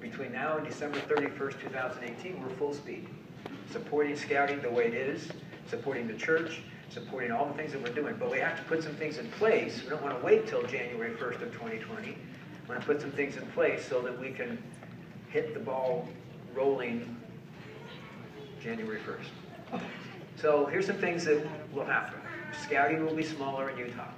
between now and December 31st, 2018, we're full speed. Supporting scouting the way it is, supporting the church, supporting all the things that we're doing. But we have to put some things in place. We don't want to wait till January 1st of 2020. We want to put some things in place so that we can hit the ball rolling January 1st. So here's some things that will happen. Scouting will be smaller in Utah.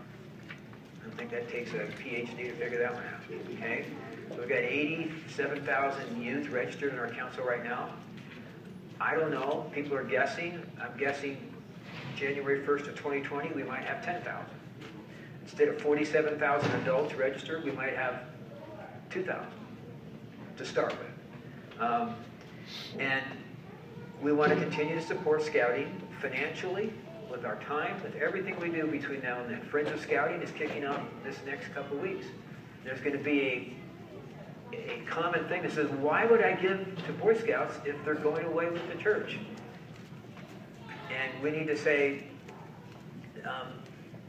I don't think that takes a PhD to figure that one out. Okay? So we've got 87,000 youth registered in our council right now. I don't know. People are guessing. I'm guessing January 1st of 2020, we might have 10,000. Instead of 47,000 adults registered, we might have 2,000 to start with. And we want to continue to support scouting financially, with our time, with everything we do between now and then. Friends of Scouting is kicking off this next couple of weeks. There's going to be a common thing that says, why would I give to Boy Scouts if they're going away with the church? And we need to say,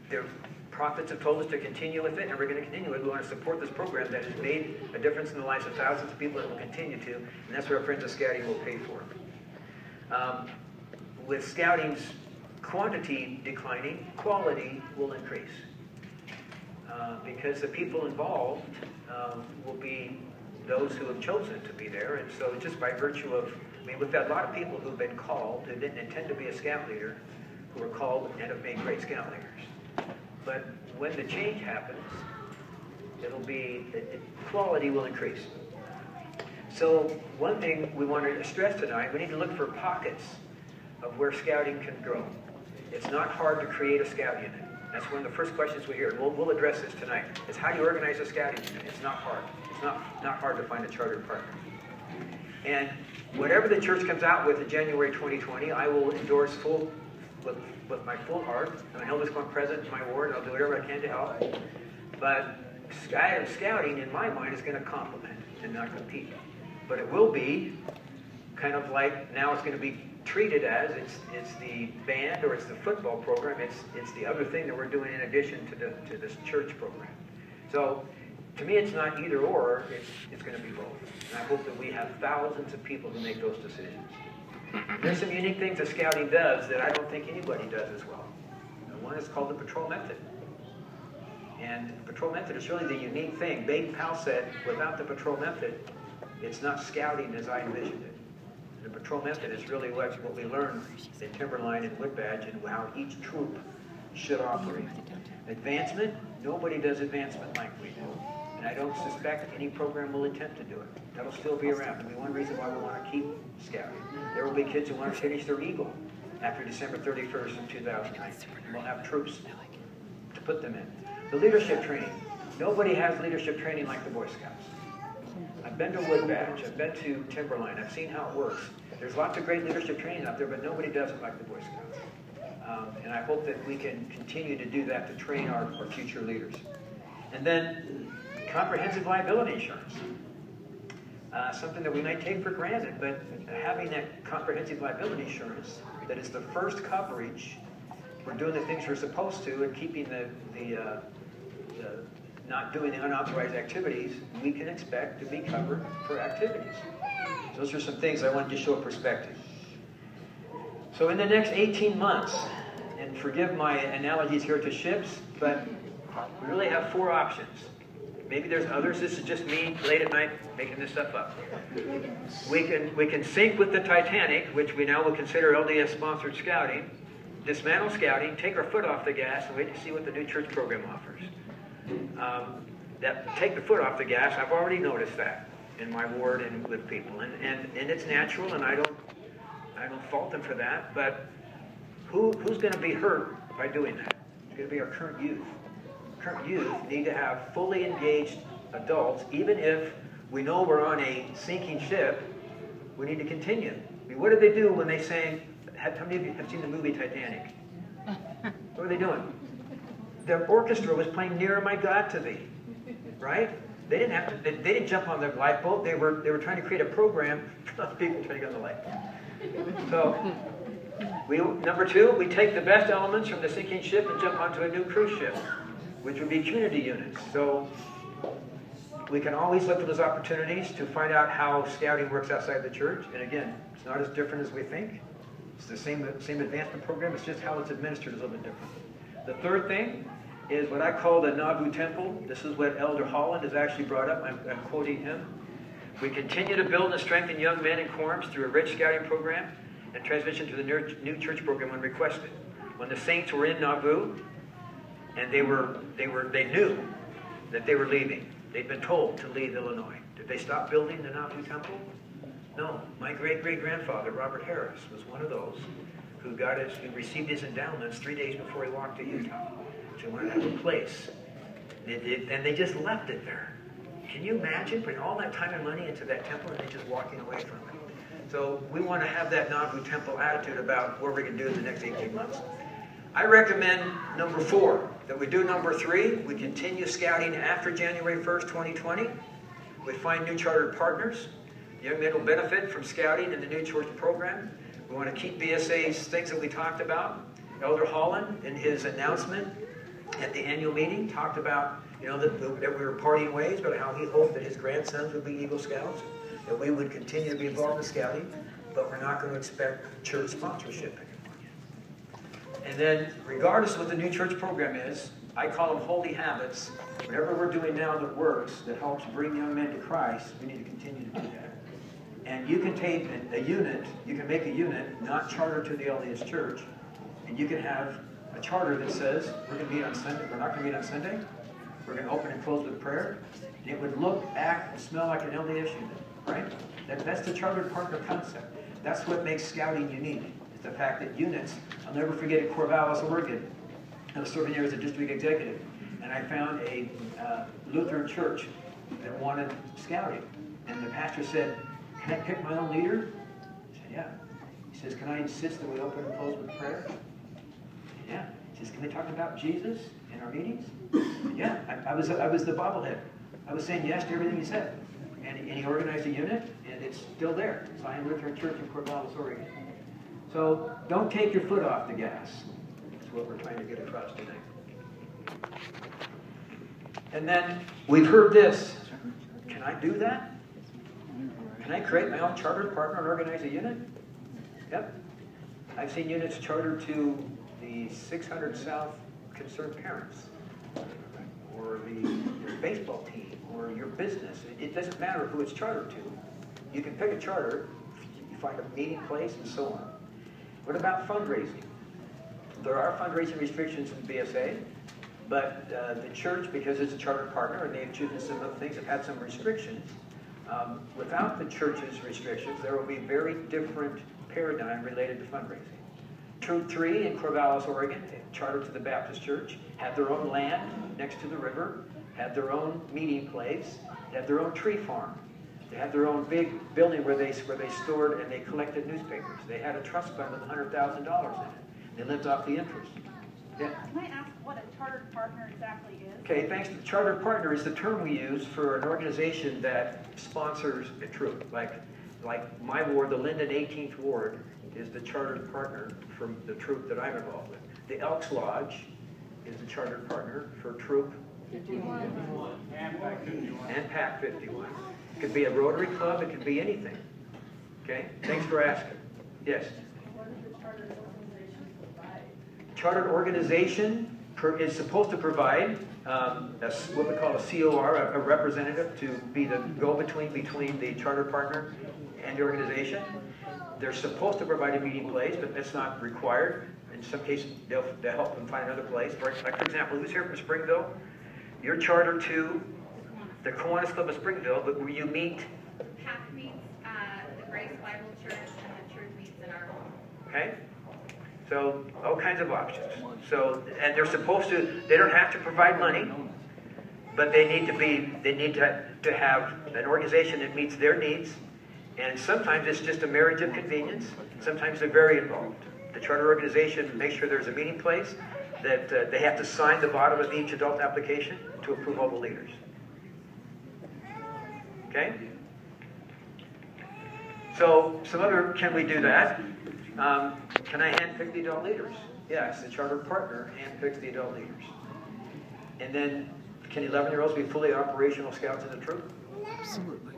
their prophets have told us to continue with it, and we're going to continue it. We want to support this program that has made a difference in the lives of thousands of people and will continue to, and that's what our Friends of Scouting will pay for. With Scouting's quantity declining, quality will increase. Because the people involved will be those who have chosen to be there, and so just by virtue of, I mean, we've got a lot of people who've been called, who didn't intend to be a scout leader, who are called and have made great scout leaders. But when the change happens, it'll be, quality will increase. So one thing we wanted to stress tonight, we need to look for pockets of where scouting can grow. It's not hard to create a scout unit. That's one of the first questions we hear. We'll address this tonight. It's how do you organize a scouting unit? It's not hard. It's not hard to find a chartered partner. And whatever the church comes out with in January 2020, I will endorse with my full heart. I'm an eldest quorum president in my ward. I'll do whatever I can to help. But scouting, in my mind, is going to complement and not compete. But it will be kind of like, now it's going to be treated as it's the band or it's the football program. It's the other thing that we're doing in addition to this church program. So to me, it's not either or. It's going to be both. And I hope that we have thousands of people to make those decisions. There's some unique things that scouting does that I don't think anybody does as well. One is called the patrol method. And the patrol method is really the unique thing. Baden Powell said, without the patrol method, it's not scouting as I envisioned it. The patrol method is really what we learned in Timberline and Woodbadge and how each troop should operate. Advancement, nobody does advancement like we do. And I don't suspect any program will attempt to do it. That'll still be around. It'll be one reason why we want to keep scouting. There will be kids who want to finish their Eagle after December 31st of 2009. We'll have troops to put them in. The leadership training. Nobody has leadership training like the Boy Scouts. I've been to Woodbadge, I've been to Timberline, I've seen how it works. There's lots of great leadership training out there, but nobody does it like the Boy Scouts. And I hope that we can continue to do that to train our future leaders. And then comprehensive liability insurance. Something that we might take for granted, but having that comprehensive liability insurance that is the first coverage, we're doing the things we're supposed to and keeping not doing the unauthorized activities, we can expect to be covered for activities. So those are some things I wanted to show perspective. So in the next 18 months, and forgive my analogies here to ships, but we really have 4 options. Maybe there's others. This is just me late at night making this stuff up. We can sink with the Titanic, which we now will consider LDS-sponsored scouting, dismantle scouting, take our foot off the gas, and wait to see what the new church program offers. That take the foot off the gas, I've already noticed that in my ward and with people, and it's natural, and I don't fault them for that. But who's going to be hurt by doing that? It's going to be our current youth. Current youth need to have fully engaged adults, even if we know we're on a sinking ship. We need to continue. I mean, what did they do when they sang? How many of you have seen the movie Titanic? What were they doing? Their orchestra was playing "Nearer My God to Thee," right? They didn't have to. They didn't jump on their lifeboat. They were trying to create a program for people trying to get on the lifeboat. So, number 2, we take the best elements from the sinking ship and jump onto a new cruise ship, which would be community units. So, We can always look for those opportunities to find out how scouting works outside the church. And again, it's not as different as we think. It's the same advancement program. It's just how it's administered is a little bit different. The third thing is what I call the Nauvoo Temple. This is what Elder Holland has actually brought up. I'm quoting him. We continue to build and strengthen young men in quorums through a rich scouting program and transmission to the new church program when requested. When the saints were in Nauvoo, and they knew that they were leaving. They'd been told to leave Illinois. Did they stop building the Nauvoo Temple? No. My great-great-grandfather, Robert Harris, was one of those who received his endowments 3 days before he walked to Utah. So he wanted to have a place. And they just left it there. Can you imagine putting all that time and money into that temple and then just walking away from it? So we want to have that Nauvoo Temple attitude about what we're going to do in the next 18 months. I recommend number 4, that we do number 3. We continue scouting after January 1st, 2020. We find new chartered partners. Young men will benefit from scouting in the new church program. We want to keep BSA's things that we talked about. Elder Holland, in his announcement at the annual meeting, talked about that we were parting ways, but how he hoped that his grandsons would be Eagle Scouts, that we would continue to be involved in scouting, but we're not going to expect church sponsorship anymore. And then, regardless of what the new church program is, I call them holy habits. Whatever we're doing now that works, that helps bring young men to Christ, we need to continue to do that. And you can take a unit, you can make a unit not chartered to the LDS Church, and you can have a charter that says, we're going to meet on Sunday, we're not going to meet on Sunday, we're going to open and close with prayer. And it would look, act, and smell like an LDS unit, right? That's the chartered partner concept. That's what makes scouting unique. The fact that units, I'll never forget in Corvallis, Oregon, I was serving there as a district executive, and I found a Lutheran church that wanted scouting. And the pastor said, can I pick my own leader? I said, yeah. He says, can I insist that we open and close with prayer? Yeah. He says, can they talk about Jesus in our meetings? Said, yeah. I was the bobblehead. I was saying yes to everything he said. And he organized a unit, and it's still there. Zion Lutheran Church in Corvallis, Oregon. So don't take your foot off the gas. That's what we're trying to get across today. And then we've heard this. Can I do that? Can I create my own chartered partner and organize a unit? Yep. I've seen units chartered to the 600 South Concerned Parents, or your baseball team, or your business. It doesn't matter who it's chartered to. You can pick a charter, you find a meeting place, and so on. What about fundraising? There are fundraising restrictions in BSA, but the church, because it's a chartered partner and they've chosen some other things, have had some restrictions. Without the church's restrictions, there will be a very different paradigm related to fundraising. Troop 3 in Corvallis, Oregon, chartered to the Baptist Church, had their own land next to the river, had their own meeting place, had their own tree farm. They had their own big building where they stored and they collected newspapers. They had a trust fund with $100,000 in it. They lived off the interest. Yeah. Can I ask what a chartered partner exactly is? Okay, thanks. Chartered partner is the term we use for an organization that sponsors a troop. Like my ward, the Linden 18th Ward, is the chartered partner from the troop that I'm involved with. The Elks Lodge is the chartered partner for Troop 51. And PAC 51. It could be a Rotary Club, it could be anything. Okay? Thanks for asking. Yes? What does the chartered organization provide? Chartered organization is supposed to provide what we call a COR, a representative, to be the go-between between the charter partner and the organization. They're supposed to provide a meeting place, but that's not required. In some cases, they'll help them find another place. Like, for example, who's here from Springville? You're chartered to the Kiwanis Club of Springville, but where you meet? PAC meets at the Grace Bible Church, and the church meets in our home. Okay? So, all kinds of options. So, and they're supposed to, they don't have to provide money, but they need to have an organization that meets their needs. And sometimes it's just a marriage of convenience. Sometimes they're very involved. The charter organization makes sure there's a meeting place, that they have to sign the bottom of each adult application to approve all the leaders. Okay? So, some other, can we do that? Can I handpick the adult leaders? Yes, the charter partner handpicks the adult leaders. And then, Can 11-year-olds be fully operational scouts in the troop? Absolutely.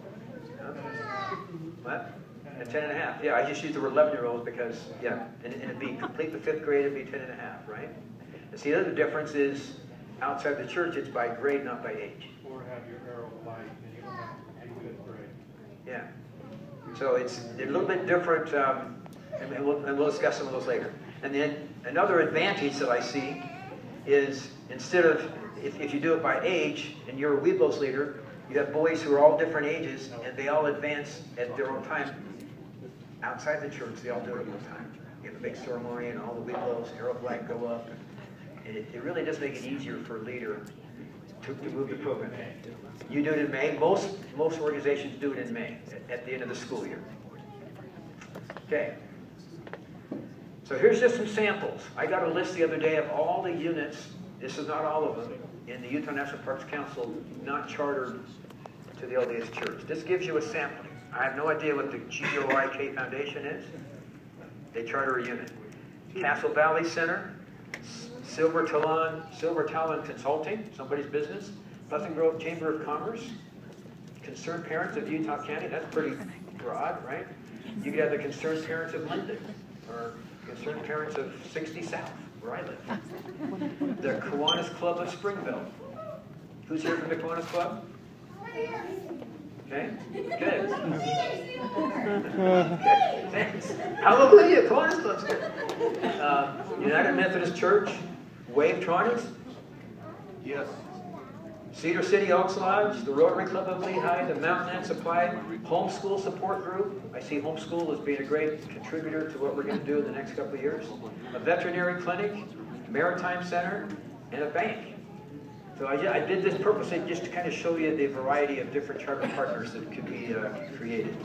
What? At 10 and a half. Yeah, I just used the word 11-year-olds because, yeah, and it'd be complete the 5th grade, it'd be 10 and a half, right? And see, the other difference is outside the church, it's by grade, not by age. Or have your arrow light, and you don't have to be 5th grade. Yeah. So it's a little bit different, and we'll discuss some of those later. And then another advantage that I see is instead of, if you do it by age, and you're a Weeblos leader, you have boys who are all different ages, and they all advance at their own time. Outside the church, they all do it at one time. You have a big ceremony, and all the Weeblos, arrow flag go up. And it really does make it easier for a leader to move the program. You do it in May. Most organizations do it in May, at the end of the school year. Okay. So here's just some samples. I got a list the other day of all the units, this is not all of them, in the Utah National Parks Council not chartered to the LDS Church. This gives you a sampling. I have no idea what the GOIK Foundation is. They charter a unit. Castle Valley Center, Silver Talon Consulting, somebody's business, Pleasant Grove Chamber of Commerce, Concerned Parents of Utah County, that's pretty broad, right? You could have the Concerned Parents of Linden, or Concerned Parents of 60 South, where I live. The Kiwanis Club of Springville. Who's here from the Kiwanis Club? Okay, good. Okay, thanks. Hallelujah, Kiwanis Club's good. United Methodist Church, Wavetronics. Yes. Cedar City Elks Lodge, the Rotary Club of Lehigh, the Mountain End Supply, Homeschool Support Group. I see homeschool as being a great contributor to what we're going to do in the next couple of years. A veterinary clinic, Maritime Center, and a bank. So I did this purposely just to kind of show you the variety of different charter partners that could be created.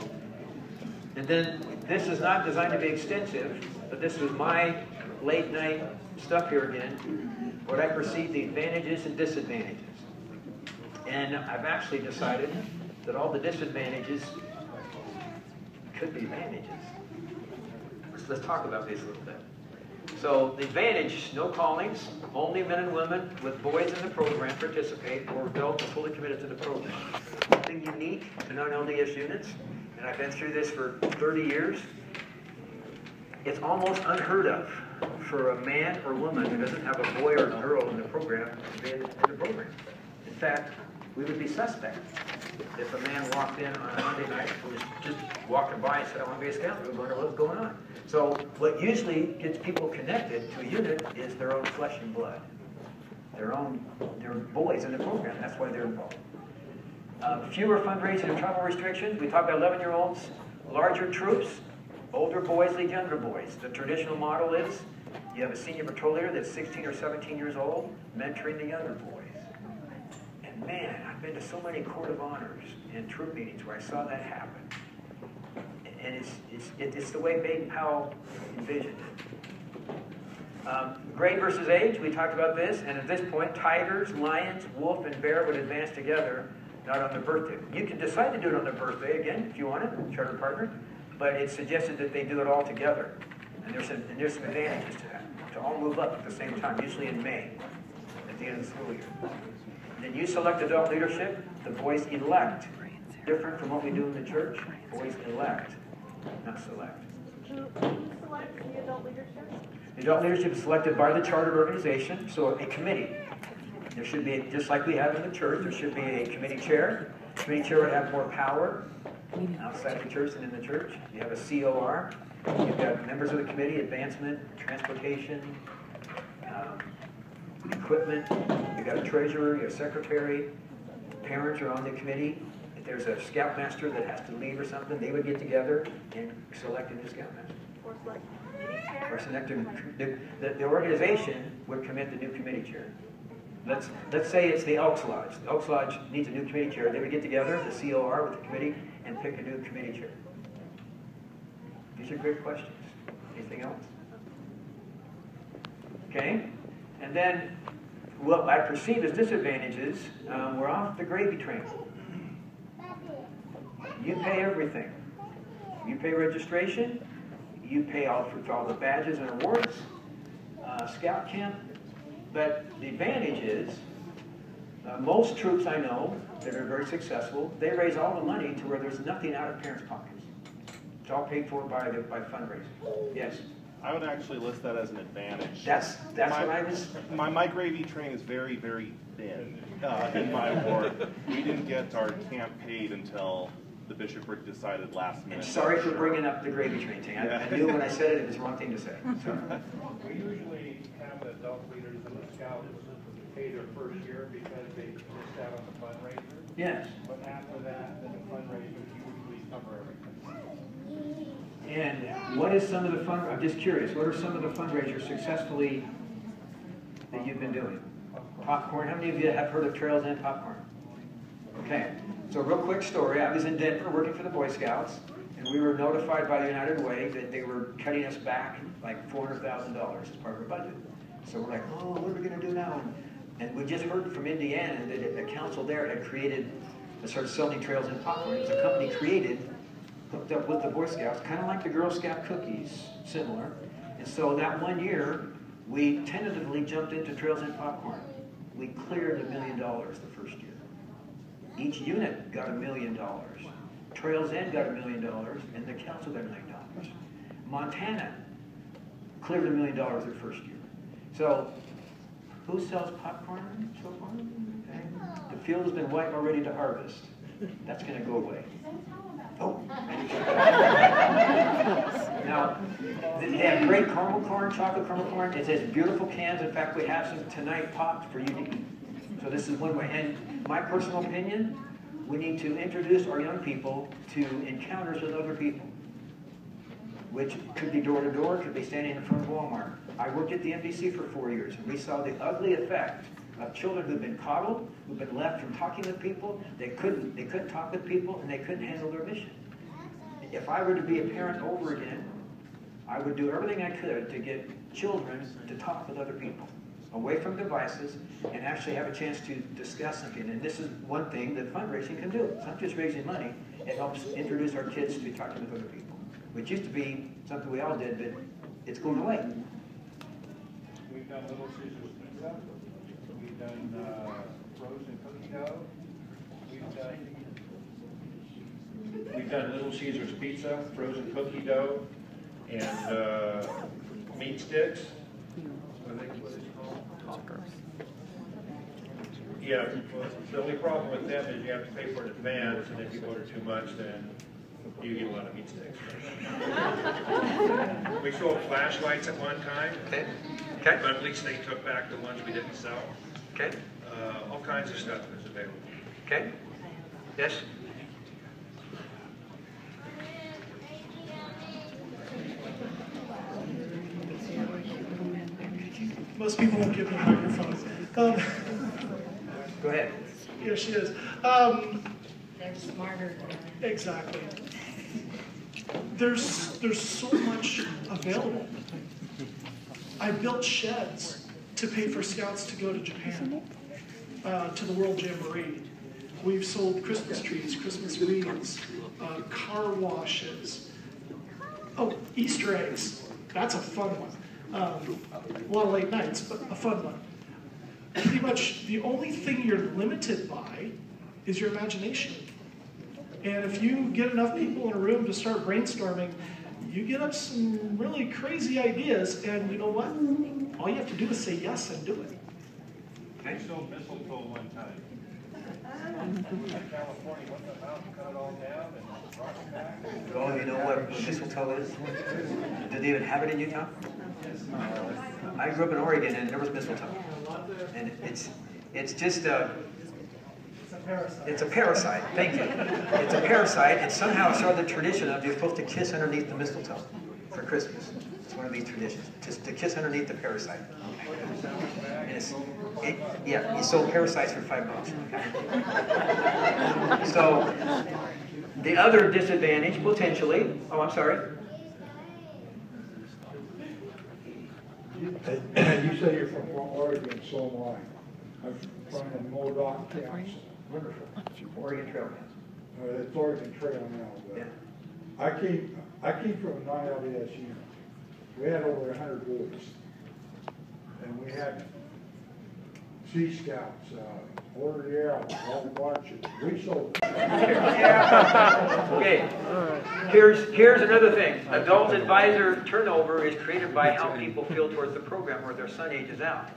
And then this is not designed to be extensive, but this was my late night stuff here again, what I perceive the advantages and disadvantages. And I've actually decided that all the disadvantages could be advantages. Let's talk about these a little bit. So the advantage, no callings, only men and women with boys in the program participate or adults are fully committed to the program. Something unique to non-LDS units, and I've been through this for 30 years, it's almost unheard of for a man or woman who doesn't have a boy or a girl in the program to be in the program. In fact, we would be suspect if a man walked in on a Monday night and was just walking by and said, I want to be a scout. We're going to know what's going on. So what usually gets people connected to a unit is their own flesh and blood. Their boys in the program. That's why they're involved. Fewer fundraising and travel restrictions. We talk about 11-year-olds, larger troops, older boys lead younger boys. The traditional model is you have a senior patrol leader that's 16 or 17 years old mentoring the younger boys. And man, I've been to so many court of honors and troop meetings where I saw that happen. And it's the way Baden Powell envisioned it. Grade versus age, we talked about this, and at this point, tigers, lions, wolf, and bear would advance together, not on their birthday. You can decide to do it on their birthday, again, if you want it, charter partner, but it's suggested that they do it all together. And there's some advantages to that, to all move up at the same time, usually in May, at the end of the school year. And then you select adult leadership, the boys elect. Different from what we do in the church, boys elect, not select. Who selects the adult leadership? The adult leadership is selected by the chartered organization, so a committee. There should be, just like we have in the church, there should be a committee chair. The committee chair would have more power outside of the church than in the church. You have a COR. You've got members of the committee, advancement, transportation, equipment. You've got a treasurer, you have a secretary. Parents are on the committee. If there's a scoutmaster that has to leave or something, they would get together and select a new scoutmaster. Or select the organization would commit the new committee chair. Let's say it's the Elks Lodge. The Elks Lodge needs a new committee chair. They would get together, the COR with the committee, and pick a new committee chair. These are great questions. Anything else? Okay. And then what I perceive as disadvantages, we're off the gravy train. You pay everything. You pay registration. You pay for all the badges and awards. Scout camp. But the advantage is Most troops I know that are very successful, they raise all the money to where there's nothing out of parents' pockets. It's all paid for by fundraising. Yes? I would actually list that as an advantage. That's what I was... My gravy train is very, very thin in my ward. We didn't get our camp paid until the bishopric decided last minute. And sorry for bringing up the gravy train thing. I knew when I said it, it was the wrong thing to say. So. We usually have the adult leaders and the scouts pay their first year because they missed out on the fundraiser. Yes. But after that, then the fundraiser usually cover everything. And what is some of the fund? I'm just curious. What are some of the fundraisers successfully that you've been doing? Popcorn. How many of you have heard of Trails and Popcorn? Okay. So real quick story. I was in Denver working for the Boy Scouts, and we were notified by the United Way that they were cutting us back like $400,000 as part of our budget. So we're like, oh, what are we going to do now? And we just heard from Indiana that a council there had created, started selling Trails and Popcorn. It was a company created, hooked up with the Boy Scouts, kind of like the Girl Scout cookies, similar. And so that one year, we tentatively jumped into Trails and Popcorn. We cleared $1 million the first year. Each unit got $1 million. Trails End got $1 million, and the council got $1 million. Montana cleared $1 million their first year. So, who sells popcorn so far? Okay. The field has been white already to harvest. That's going to go away. Oh. Now, they have great caramel corn, chocolate caramel corn. It says beautiful cans. In fact, we have some tonight popped for you to eat. So this is one way. And my personal opinion, we need to introduce our young people to encounters with other people, which could be door to door, could be standing in front of Walmart. I worked at the MDC for 4 years, and we saw the ugly effect of children who've been coddled, who've been left from talking with people. They couldn't talk with people, and they couldn't handle their mission. If I were to be a parent over again, I would do everything I could to get children to talk with other people, away from devices, and actually have a chance to discuss something. And this is one thing that fundraising can do. It's not just raising money. It helps introduce our kids to talking with other people, which used to be something we all did, but it's going away. We've done Little Caesars pizza. We've done frozen cookie dough. We've done Little Caesars pizza, frozen cookie dough, and meat sticks. Yeah, the only problem with them is you have to pay for it in advance, and if you order too much, then you get a lot of meat sticks. We sold flashlights at one time, Okay. but at least they took back the ones we didn't sell. Okay. All kinds of stuff is available. Okay. Yes? Most people won't give me a microphone. Go ahead. Here she is. They're smarter. Exactly. There's so much available. I built sheds to pay for scouts to go to Japan, to the World Jamboree. We've sold Christmas trees, Christmas wreaths, car washes. Oh, Easter eggs. That's a fun one. A lot of late nights, but a fun one. Pretty much the only thing you're limited by is your imagination. And if you get enough people in a room to start brainstorming, you get up some really crazy ideas, and you know what? All you have to do is say yes and do it. I sold mistletoe one time. In California, went to the mountain, cut it all down, and brought it back. Oh, you know what mistletoe is? Do they even have it in Utah? I grew up in Oregon, and there was mistletoe. And it's just a... It's a parasite. Thank you. It's a parasite, and somehow it started the tradition of you're supposed to kiss underneath the mistletoe for Christmas. It's one of these traditions, just to kiss underneath the parasite. And yeah, you sold parasites for $5. Okay. So the other disadvantage, potentially. Oh, I'm sorry. You say you're from Oregon, so am I. I'm from Modoc, Kansas. Wonderful. Oregon Trail. It's Oregon Trail now. But Yeah. I came from a non-LDS unit. We had over 100 boys, and we had Sea Scouts, Oh, yeah, I'll watch it. We so. Okay, here's another thing. Adult advisor turnover is created by how people feel towards the program or their son ages out.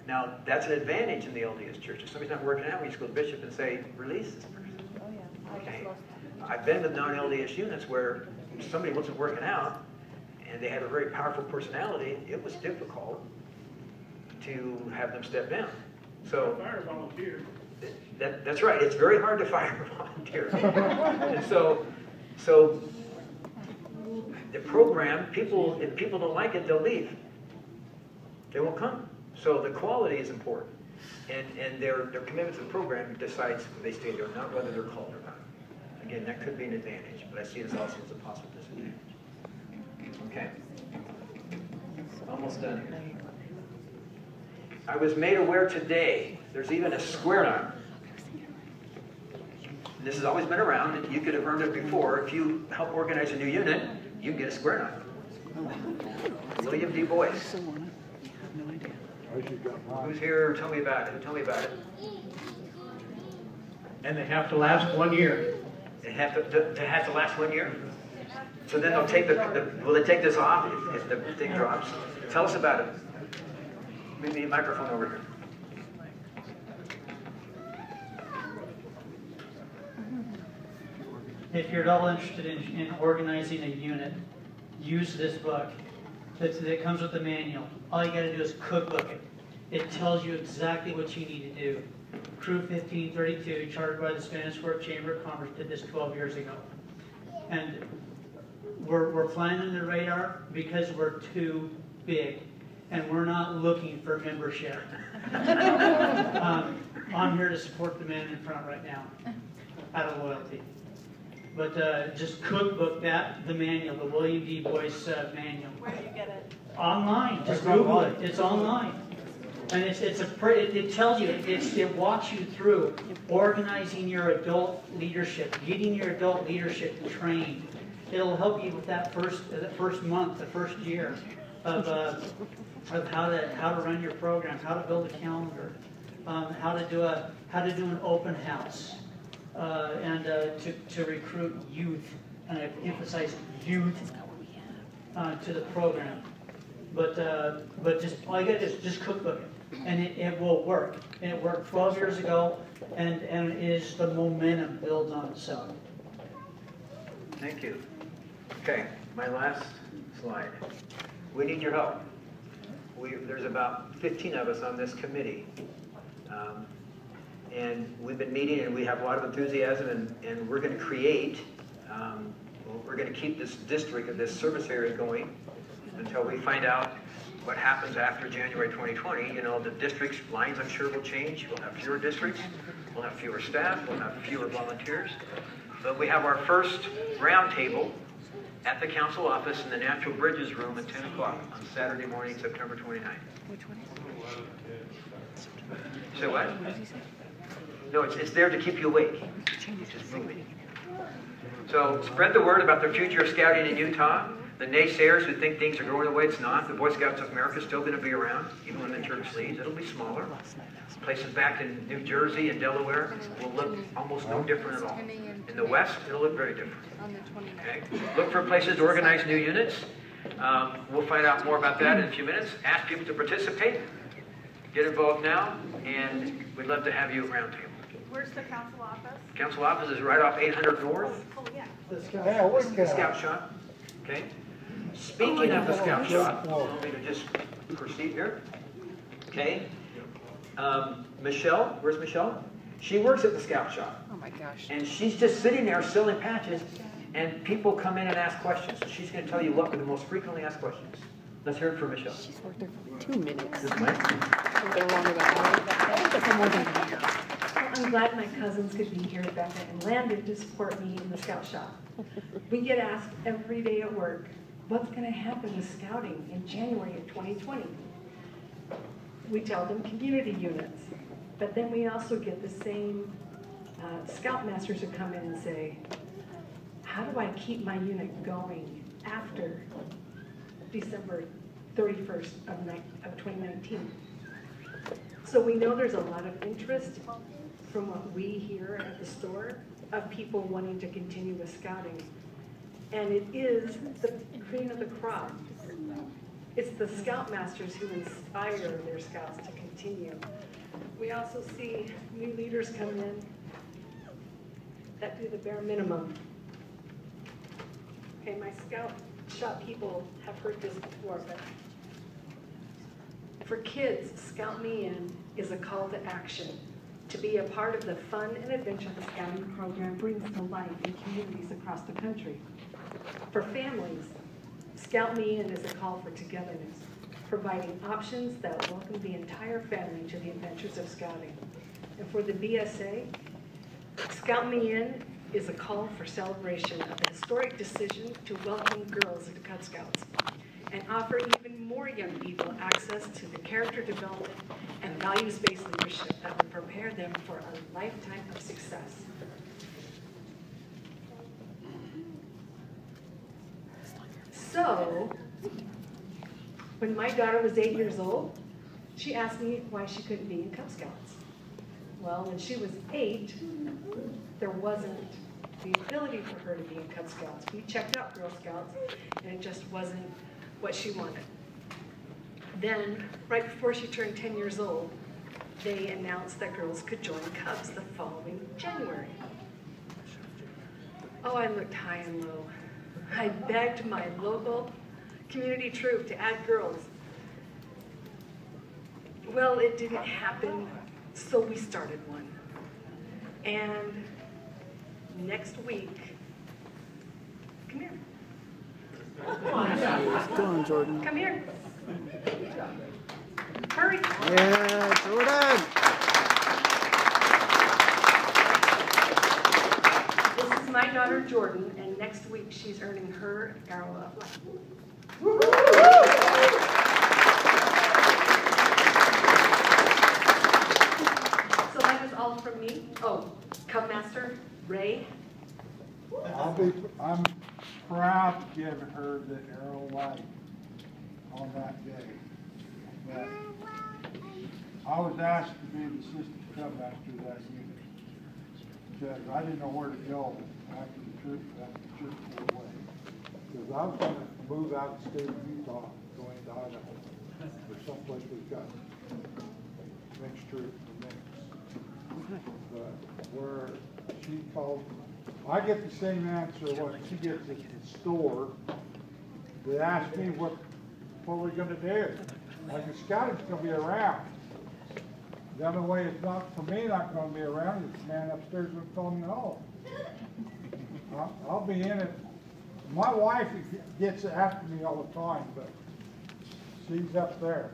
Now, that's an advantage in the LDS church. If somebody's not working out, we just go to the bishop and say, release this person. Okay. I've been with non-LDS units where somebody wasn't working out and they had a very powerful personality. It was difficult to have them step down. So Fire volunteer. that's right. It's very hard to fire a volunteer. And so the program, if people don't like it, they'll leave. They won't come. So the quality is important. And their commitment to the program decides if they stay there, not whether they're called or not. Again, that could be an advantage, but I see it also as a possible disadvantage. Okay. Almost done here. I was made aware today, there's even a square knot. This has always been around. You could have earned it before. If you help organize a new unit, you can get a square knot. William D. Boyce. Who's here? Tell me about it. Tell me about it. And they have to last 1 year. They have to last 1 year? So then they'll take will they take this off if the thing drops? Tell us about it. We need a microphone over here. If you're at all interested in organizing a unit, use this book. That comes with the manual. All you got to do is cookbook it. It tells you exactly what you need to do. Crew 1532, chartered by the Spanish Fork Chamber of Commerce, did this 12 years ago. And we're flying under the radar because we're too big. And we're not looking for membership. I'm here to support the man in front right now, out of loyalty. But just cookbook the manual, the William D. Boyce manual. Where do you get it? Online. Just Google it. It's online. And it tells you, it walks you through organizing your adult leadership, getting your adult leadership trained. It'll help you with that first month, the first year of how to run your program, how to build a calendar, how to do an open house, and to recruit youth, and I emphasize youth to the program. But just all you got to do is just cookbook it, and it will work. And it worked 12 years ago, and the momentum builds on itself. Thank you. Okay, my last slide. We need your help. There's about 15 of us on this committee. And we've been meeting and we have a lot of enthusiasm and we're going to create, we're going to keep this district of this service area going until we find out what happens after January 2020. You know, the district's lines I'm sure will change. We'll have fewer districts, we'll have fewer staff, we'll have fewer volunteers. But we have our first roundtable at the council office in the Natural Bridges room at 10 o'clock on Saturday morning, September 29th. Which one is it? So what? No, it's there to keep you awake. It's just moving. So spread the word about the future of scouting in Utah. The naysayers who think things are going the way it's not. The Boy Scouts of America is still going to be around, even when the church leaves. It'll be smaller. Places back in New Jersey and Delaware will look almost no different at all. In the West, it'll look very different. Okay? Look for places to organize new units. We'll find out more about that in a few minutes. Ask people to participate. Get involved now, and we'd love to have you at Roundtable. Where's the council office? Council office is right off 800 North. Oh, yeah. Yeah, what's The that? Scout Shop. Okay. Speaking of the Scout Shop, want me to just proceed here? Okay. Michelle, where's Michelle? She works at the Scout Shop. Oh my gosh. And she's just sitting there selling patches, and people come in and ask questions. So she's going to tell you what were the most frequently asked questions. Let's hear it from Michelle. She's worked there for 2 minutes. This mic? They're longer than that. More than a year. Well, I'm glad my cousins could be here, Rebecca and Landon, to support me in the Scout Shop. We get asked every day at work, what's going to happen with scouting in January of 2020? We tell them community units, but then we also get the same scoutmasters who come in and say, how do I keep my unit going after December 31st of 2019? So we know there's a lot of interest from what we hear at the store of people wanting to continue with scouting. And it is the cream of the crop. It's the scoutmasters who inspire their scouts to continue. We also see new leaders come in that do the bare minimum. Okay, my scout shop people have heard this before, but for kids, Scout Me In is a call to action to be a part of the fun and adventure the scouting program brings to life in communities across the country. For families, Scout Me In is a call for togetherness, providing options that welcome the entire family to the adventures of scouting. And for the BSA, Scout Me In is a call for celebration of the historic decision to welcome girls into Cub Scouts and offer even more young people access to the character development and values-based leadership that will prepare them for a lifetime of success. So, when my daughter was 8 years old, she asked me why she couldn't be in Cub Scouts. Well, when she was 8, there wasn't the ability for her to be in Cub Scouts. We checked out Girl Scouts, and it just wasn't what she wanted. Then, right before she turned 10 years old, they announced that girls could join Cubs the following January. Oh, I looked high and low. I begged my local community troop to add girls. Well, it didn't happen, so we started one. And next week, come here. Go on, Jordan. Come here. Hurry. Yeah, Jordan. This is my daughter, Jordan, and next week she's earning her Arrow of Life. So that is all from me. Oh, Cub Master, Ray. I'm proud to give her the Arrow Light on that day. But I was asked to be the assistant Cub Master of that unit because I didn't know where to go after the troop went away. Because I was going to move out of the state of Utah, going to Idaho, or someplace we've got mixed troop or mix. But where she called, I get the same answer what she gets at the store. They ask me what we're going to do. Like the scouting's going to be around. The other way it's not, for me, not going to be around, is the man upstairs will tell me no. I'll be in it. My wife gets after me all the time, but she's up there.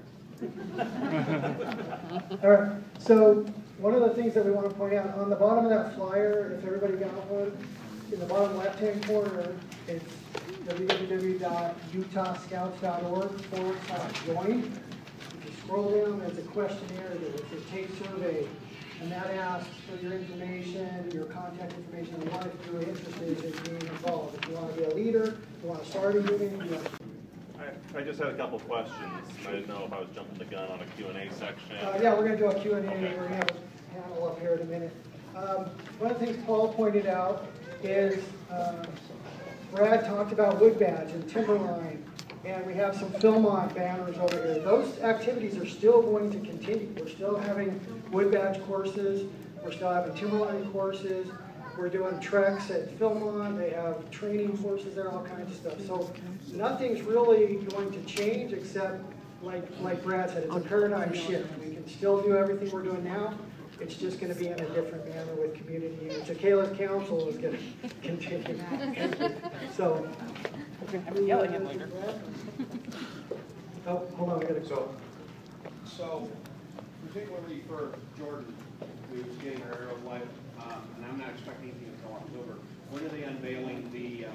All right, so one of the things that we want to point out, on the bottom of that flyer, if everybody got one, in the bottom left-hand corner, it's www.utahscouts.org/join. If you scroll down, there's a questionnaire, there's a take survey, and that asks for your information, your contact information, and what if you're interested in being involved. If you want to be a leader, if you want to start a unit, you want to. I just had a couple questions. I didn't know if I was jumping the gun on a Q&A section. Yeah, we're going to do a Q&A. We're going to have a panel up here in a minute. One of the things Paul pointed out is Brad talked about wood badge and timberline, and we have some Philmont banners over here. Those activities are still going to continue. We're still having wood badge courses. We're still having timberline courses. We're doing treks at Philmont. They have training courses there, all kinds of stuff. So nothing's really going to change except, like Brad said, it's a paradigm shift. We can still do everything we're doing now. It's just going to be in a different manner with community units. The Kayla's Council is going to continue. So, I'm yelling at later. Oh, hold on, we got to go. So, particularly for Jordan, who's getting her Arrow of Life, and I'm not expecting anything until October, when are they unveiling the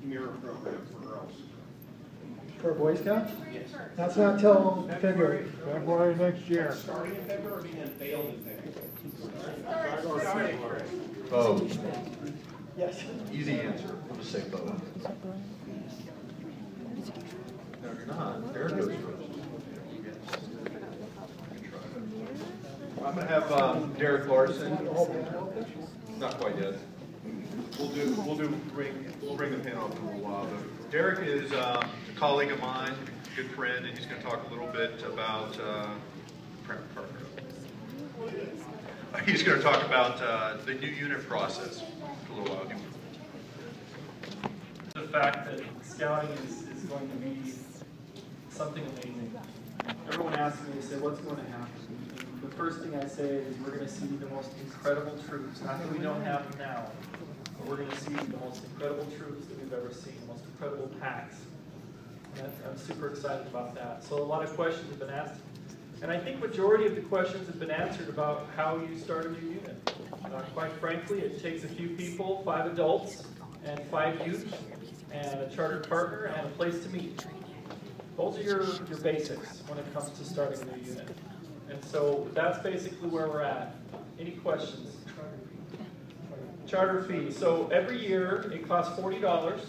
mirror program for girls? For Boy Scouts? Yes. That's not till February. February next year. Starting in February or being unveiled in February? Bo. Yes. Easy answer. I'll just say Bo. No, you're not. Aaron goes first. I'm going to have Derek Larson. Not quite yet. We'll bring the panel up in a little while. But Derek is a colleague of mine, a good friend, and he's going to talk a little bit about he's going to talk about the new unit process for a little while. The fact that scouting is going to be something amazing. Everyone asks me, they say, what's going to happen? The first thing I say is we're going to see the most incredible troops. Not that we don't have them now, but we're going to see the most incredible troops that we've ever seen, the most incredible packs. And I'm super excited about that. So a lot of questions have been asked. And I think majority of the questions have been answered about how you start a new unit. Quite frankly, it takes a few people, 5 adults and 5 youth, and a chartered partner and a place to meet. Those are your basics when it comes to starting a new unit. And so that's basically where we're at. Any questions? Charter fee. So every year it costs $40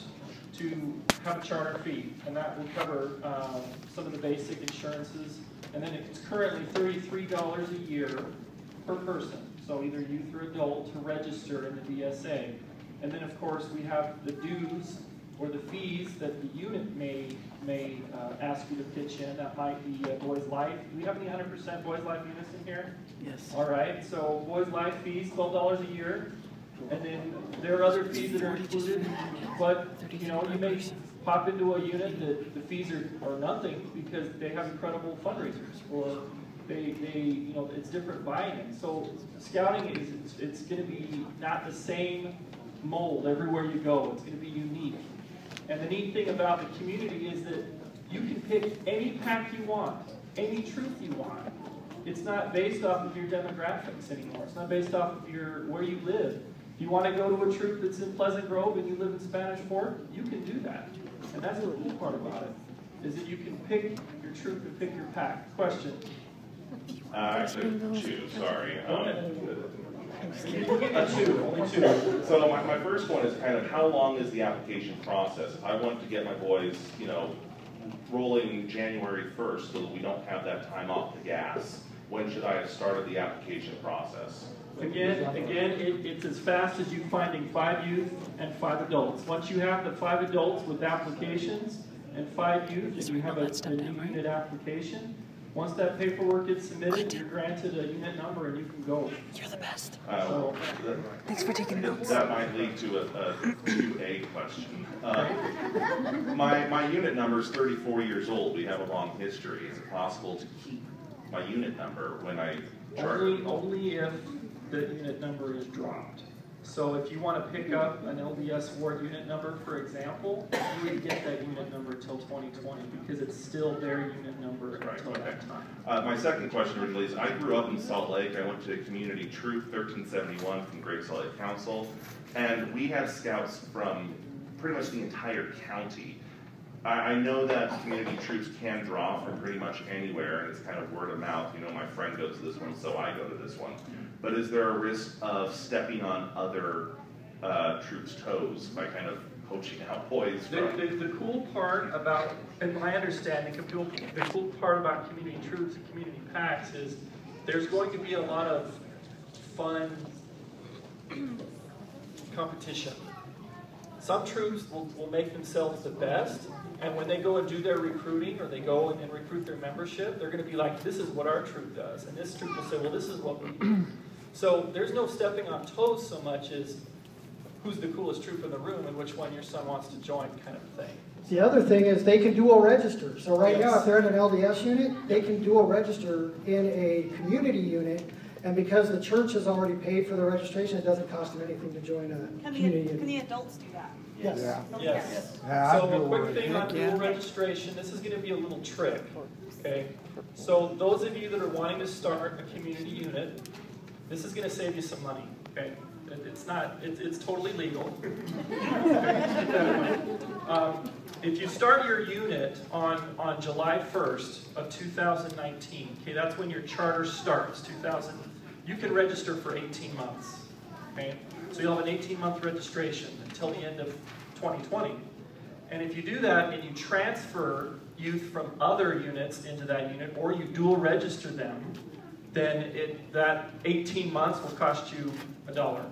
to have a charter fee, and that will cover some of the basic insurances. And then it's currently $33 a year per person. So either youth or adult to register in the DSA. And then of course we have the dues or the fees that the unit may ask you to pitch in. That might be Boys Life. Do we have any 100% Boys Life units in here? Yes. All right, so Boys Life fees, $12 a year. And then there are other fees that are included, but you know, you may pop into a unit that the fees are nothing because they have incredible fundraisers, or they you know, it's different buy-in. So scouting it's going to be not the same mold everywhere you go. It's going to be unique. And the neat thing about the community is that you can pick any pack you want, any troop you want. It's not based off of your demographics anymore. It's not based off of where you live. If you want to go to a troop that's in Pleasant Grove and you live in Spanish Fork, you can do that. And that's the cool part about it, is that you can pick your troop and pick your pack. Question? Actually, 2, sorry. Only two. So my first one is kind of how long is the application process? If I want to get my boys, you know, rolling January 1st so that we don't have that time off the gas, when should I have started the application process? Again, it's as fast as you finding 5 youth and 5 adults. Once you have the 5 adults with applications and 5 youth, and you have a new unit application, once that paperwork gets submitted, you're granted a unit number and you can go. You're the best. Thanks for taking notes. That might lead to a 2A question. My unit number is 34 years old. We have a long history. Is it possible to keep my unit number when I charter? Only if the unit number is dropped. So if you want to pick up an LDS ward unit number, for example, you would get that unit number until 2020 because it's still their unit number until that time. My second question originally is, I grew up in Salt Lake. I went to Community Troop 1371 from Great Salt Lake Council, and we had scouts from pretty much the entire county. I know that community troops can draw from pretty much anywhere, and it's kind of word of mouth. You know, my friend goes to this one, so I go to this one. But is there a risk of stepping on other troops' toes by kind of poaching out boys from... The cool part about, and my understanding, the cool part about community troops and community packs is there's going to be a lot of fun competition. Some troops will make themselves the best, and when they go and do their recruiting, or they go and recruit their membership, they're going to be like, this is what our troop does. And this troop will say, well, this is what we do. So there's no stepping on toes so much as who's the coolest troop in the room and which one your son wants to join kind of thing. The other thing is they can dual register. So right now, if they're in an LDS unit, they can dual register in a community unit. And because the church has already paid for the registration, it doesn't cost them anything to join a community unit. Can the adults do that? Yes. Yes. Yeah, So a quick thing on dual registration, this is going to be a little trick, okay? So those of you that are wanting to start a community unit, this is going to save you some money, okay? It's totally legal. If you start your unit on July 1st of 2019, okay, that's when your charter starts, you can register for 18 months, okay? So you'll have an 18-month registration until the end of 2020. And if you do that and you transfer youth from other units into that unit, or you dual register them, then that 18 months will cost you $1.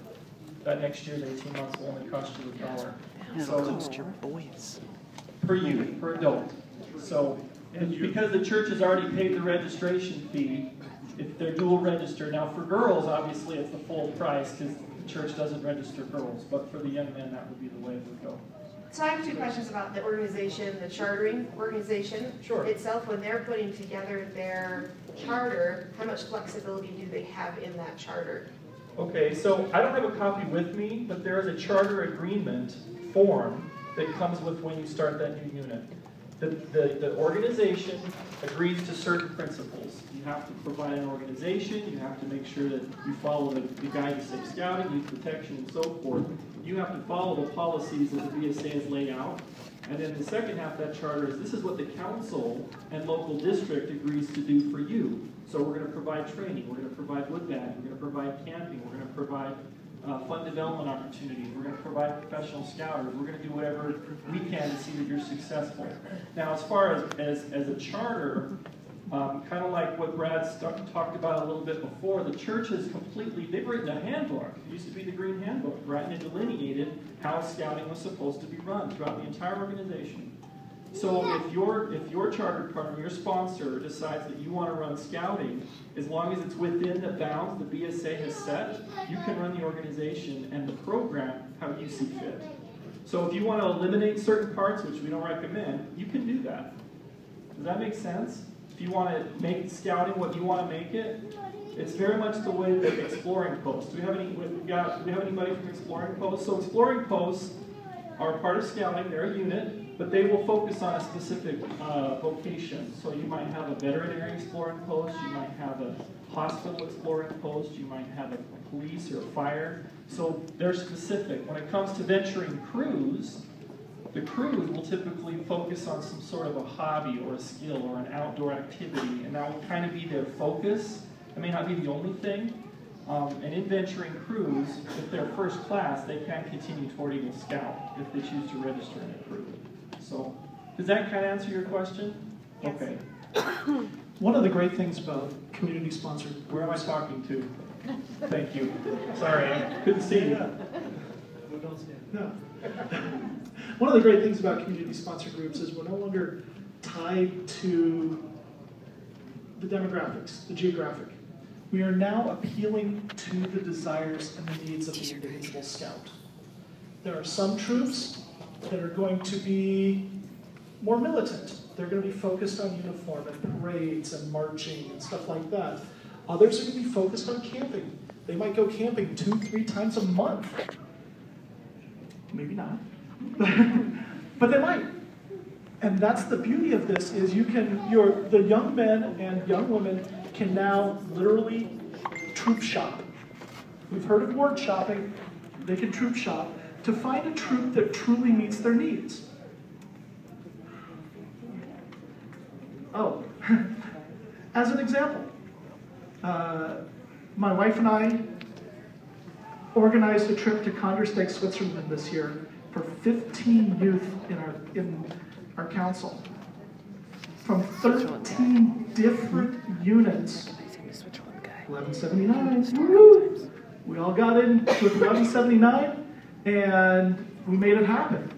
That next year's 18 months will only cost you $1. So per unit, per adult. So because the church has already paid the registration fee, if they're dual registered, now for girls, obviously it's the full price because the church doesn't register girls, but for the young men, that would be the way it would go. So I have two questions about the organization, the chartering organization itself. When they're putting together their charter, how much flexibility do they have in that charter? Okay, so I don't have a copy with me, but there is a charter agreement form that comes with when you start that new unit. The organization agrees to certain principles. You have to provide an organization, you have to make sure that you follow the Guide to Safe Scouting, Youth Protection, and so forth. You have to follow the policies that the BSA has laid out. And then the second half of that charter is this is what the council and local district agrees to do for you. So we're going to provide training, we're going to provide wood bagging, we're going to provide camping, we're going to provide fund development opportunities, we're going to provide professional scouters, we're going to do whatever we can to see that you're successful. Now as far as a charter, kind of like what Brad talked about a little bit before, the church has they've written a handbook. It used to be the Green Handbook, right? And it delineated how scouting was supposed to be run throughout the entire organization. So if your charter partner, your sponsor, decides that you want to run scouting, as long as it's within the bounds the BSA has set, you can run the organization and the program how you see fit. So if you want to eliminate certain parts, which we don't recommend, you can do that. Does that make sense? If you want to make scouting what you want to make it, it's very much the way that exploring posts. Do we have anybody from exploring posts? So exploring posts are part of scouting. They're a unit, but they will focus on a specific vocation. So you might have a veterinary exploring post, you might have a hospital exploring post, you might have a police or a fire. So they're specific. When it comes to venturing crews, the crews will typically focus on some sort of a hobby or a skill or an outdoor activity, and that will kind of be their focus. It may not be the only thing. And in venturing crews, if they're first class, they can continue toward Eagle Scout if they choose to register in a crew. So, does that kind of answer your question? Yes. Okay. One of the great things about community-sponsored... Where am I talking to? Thank you. Sorry, I couldn't see you. No. One of the great things about community-sponsored groups is we're no longer tied to the demographics, the geographic. We are now appealing to the desires and the needs of the individual scout. There are some troops that are going to be more militant. They're going to be focused on uniform and parades and marching and stuff like that. Others are going to be focused on camping. They might go camping 2-3 times a month. Maybe not. But they might. And that's the beauty of this, is the young men and young women can now literally troop shop. We've heard of word shopping. They can troop shop to find a troop that truly meets their needs. Oh, as an example, my wife and I organized a trip to Kandersteg, Switzerland this year for 15 youth in our council from 13 different units. 1179. Woo! We all got in with 1179 and we made it happen.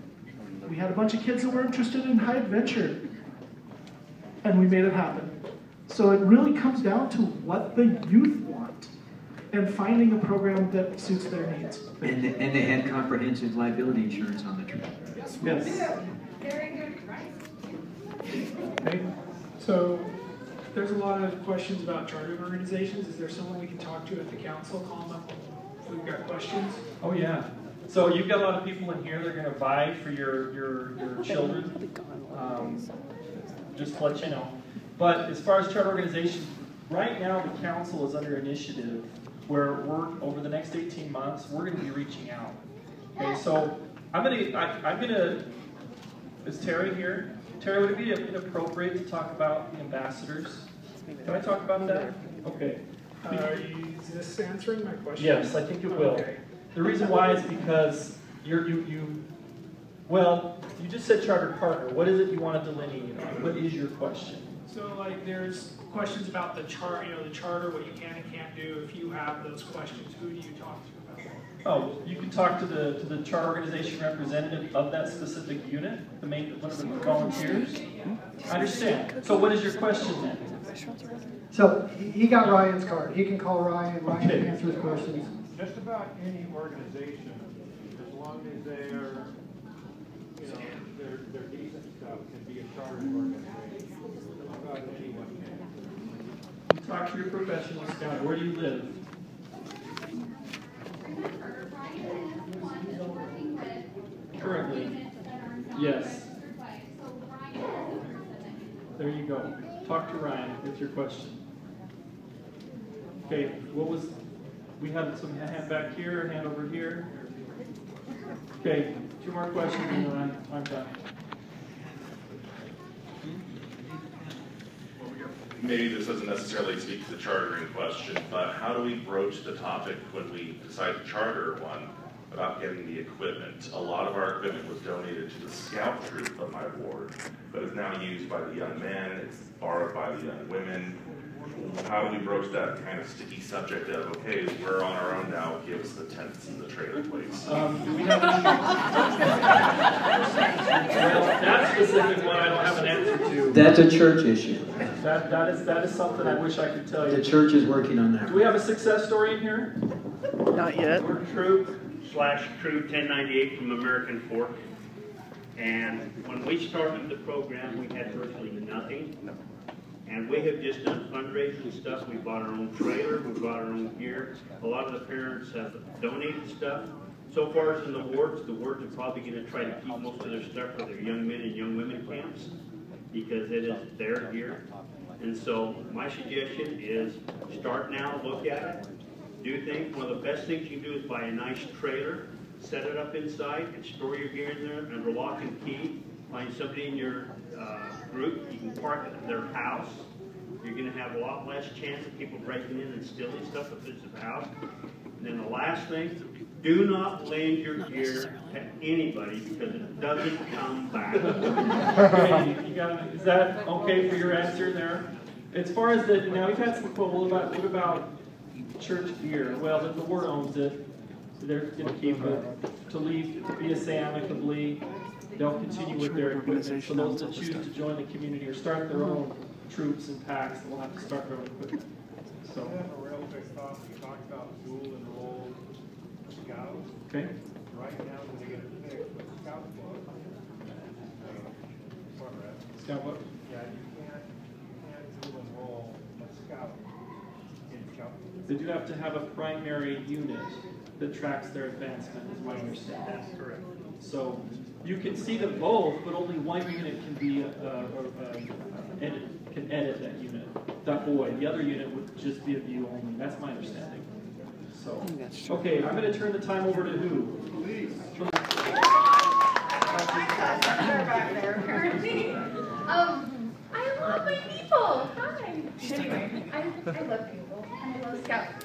We had a bunch of kids that were interested in high adventure and we made it happen. So it really comes down to what the youth want and finding a program that suits their needs. And they had comprehensive liability insurance on the trip. Yes. Very good, right? Okay. So there's a lot of questions about chartered organizations. Is there someone we can talk to at the council? Call them up if we've got questions. Oh yeah. So you've got a lot of people in here that are going to vie for your children. Just to let you know. But as far as charter organizations, right now the council is under initiative where over the next 18 months, we're going to be reaching out. Okay, so I'm gonna, is Terry here? Terry, would it be inappropriate to talk about the ambassadors? Can I talk about that? Okay. Is this answering my question? Yes, I think it will. Okay. The reason why is because you just said chartered partner. What is it you want to delineate on? What is your question? So like there's questions about the the charter, what you can and can't do. If you have those questions, who do you talk to about that? Oh, you can talk to the charter organization representative of that specific unit, one of the volunteers. I understand. So what is your question then? So he got Ryan's card. He can call Ryan. Ryan can answer his questions. Just about any organization, as long as they're, they're decent stuff, can be a chartered organization. Just about anyone can. Talk to your professional scout. Where do you live? Currently. Yes. There you go. Talk to Ryan with your question. Okay, we had some hand back here, hand over here. Okay, 2 more questions and then I'm done. Maybe this doesn't necessarily speak to the chartering question, but how do we broach the topic when we decide to charter one about getting the equipment? A lot of our equipment was donated to the scout troop of my ward, but is now used by the young men, it's borrowed by the young women. How do we broach that kind of sticky subject of, okay, we're on our own now, give us the tents and the trailer, please? Do we have any? Well, that specific one I don't have an answer to. That's a church issue. That is something I wish I could tell you. The church is working on that. Do we have a success story in here? Not yet. We're troop. /Troop 1098 from American Fork. And when we started the program, we had virtually nothing. And we have just done fundraising stuff. We bought our own trailer, we bought our own gear. A lot of the parents have donated stuff. So far as in the wards are probably going to try to keep most of their stuff for their young men and young women camps because it is their gear. And so my suggestion is start now, look at it, do things. One of the best things you can do is buy a nice trailer, set it up inside, and store your gear in there under lock and key. Find somebody in your group, you can park it at their house. You're going to have a lot less chance of people breaking in and stealing stuff if it's a house. And then the last thing, do not lend your gear to anybody because it doesn't come back. Okay, is that okay for your answer there? As far as now we've had some quibble about what about church gear? Well, the ward owns it. So they're going to keep it. To leave BSA amicably, they'll continue with their equipment. So those that choose to join the community or start their own troops and packs, they'll have to start their own equipment. So. I have a real quick thought. We talked about dual enrolled scouts. Okay. Right now, when they get it fixed with scout book. Scout book? Yeah, you can't dual enroll a scout in scout book. They do have to have a primary unit that tracks their advancement, is my understanding. That's correct. So you can see them both, but only one unit can be can edit that unit. That boy, the other unit would just be a view only. That's my understanding. So, okay, I'm going to turn the time over to who? Please. I love my people. Hi. Anyway, I love people and I love scouts.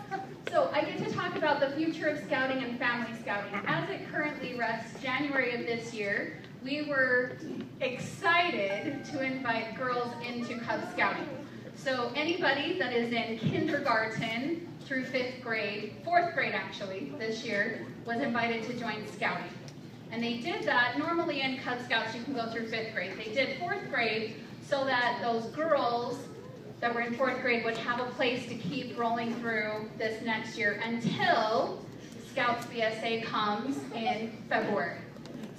So I get to talk about the future of scouting and family scouting. As it currently rests, January of this year, we were excited to invite girls into Cub Scouting. So anybody that is in kindergarten through 5th grade, 4th grade actually, this year, was invited to join Scouting. And they did that, normally in Cub Scouts you can go through 5th grade. They did 4th grade so that those girls that were in 4th grade would have a place to keep rolling through this next year until Scouts BSA comes in February.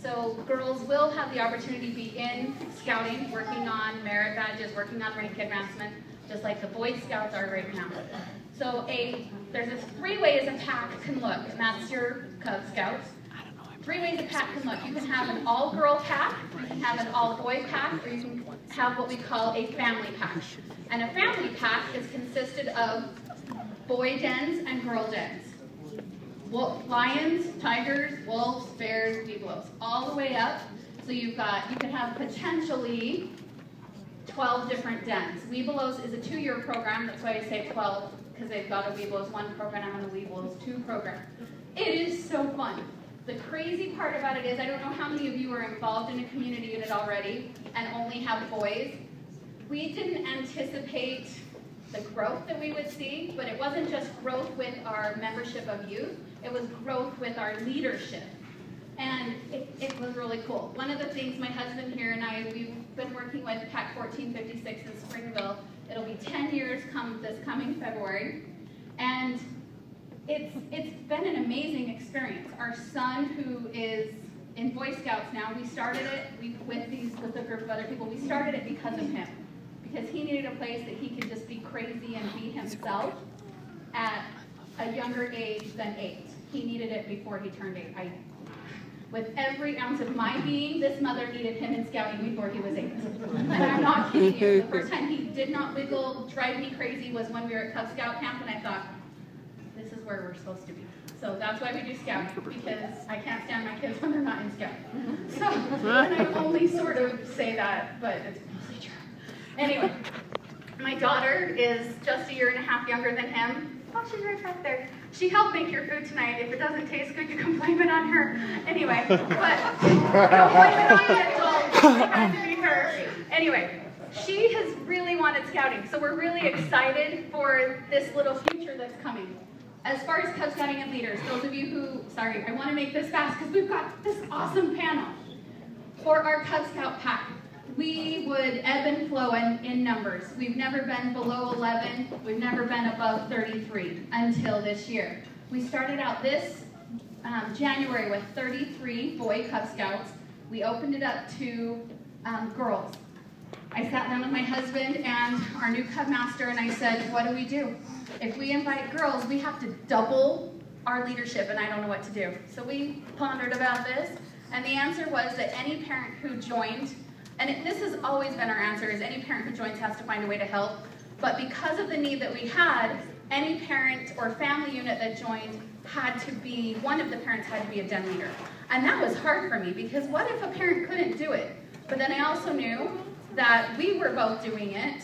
So girls will have the opportunity to be in Scouting, working on merit badges, working on rank advancement, just like the Boy Scouts are right now. So there's 3 ways a pack can look, and that's your Cub Scouts. 3 ways a pack can look. You can have an all-girl pack, you can have an all-boy pack, or you can have what we call a family pack. And a family pack is consisted of boy dens and girl dens. Lions, tigers, wolves, bears, webelos, all the way up. So you can have potentially 12 different dens. Webelos is a 2-year program, that's why I say 12, because they've got a Webelos 1 program and a Webelos 2 program. It is so fun. The crazy part about it is, I don't know how many of you are involved in a community unit already and only have boys. we didn't anticipate the growth that we would see, but it wasn't just growth with our membership of youth, it was growth with our leadership. And it was really cool. One of the things my husband here and I, we've been working with PAC 1456 in Springville. It'll be 10 years this coming February. And it's been an amazing experience. Our son, who is in Boy Scouts now, we started it with a group of other people. We started it because of him. Because he needed a place that he could just be crazy and be himself at a younger age than 8. He needed it before he turned 8. With every ounce of my being, this mother needed him in scouting before he was 8. And I'm not kidding you. The first time he did not wiggle, drive me crazy was when we were at Cub Scout camp, and I thought, this is where we're supposed to be. So that's why we do scouting, because I can't stand my kids when they're not in scouting. So, and I only sort of say that, but it's mostly true. Anyway, my daughter is just a year and a half younger than him. Oh, she's right back there. She helped make your food tonight. If it doesn't taste good, you can blame it on her. Anyway, but don't blame it on the adult. It has to be her. Anyway, she has really wanted scouting, so we're really excited for this little future that's coming. As far as Cub Scouting and leaders, those of you who, sorry, I want to make this fast because we've got this awesome panel. For our Cub Scout pack, we would ebb and flow in numbers. We've never been below 11. We've never been above 33 until this year. We started out this January with 33 boy Cub Scouts. We opened it up to girls. I sat down with my husband and our new Cub Master, and I said, what do we do? If we invite girls, we have to double our leadership, and I don't know what to do. So we pondered about this, and the answer was that any parent who joined, and this has always been our answer, is any parent who joins has to find a way to help. But because of the need that we had, any parent or family unit that joined had to be, one of the parents had to be a den leader. And that was hard for me, because what if a parent couldn't do it? But then I also knew that we were both doing it,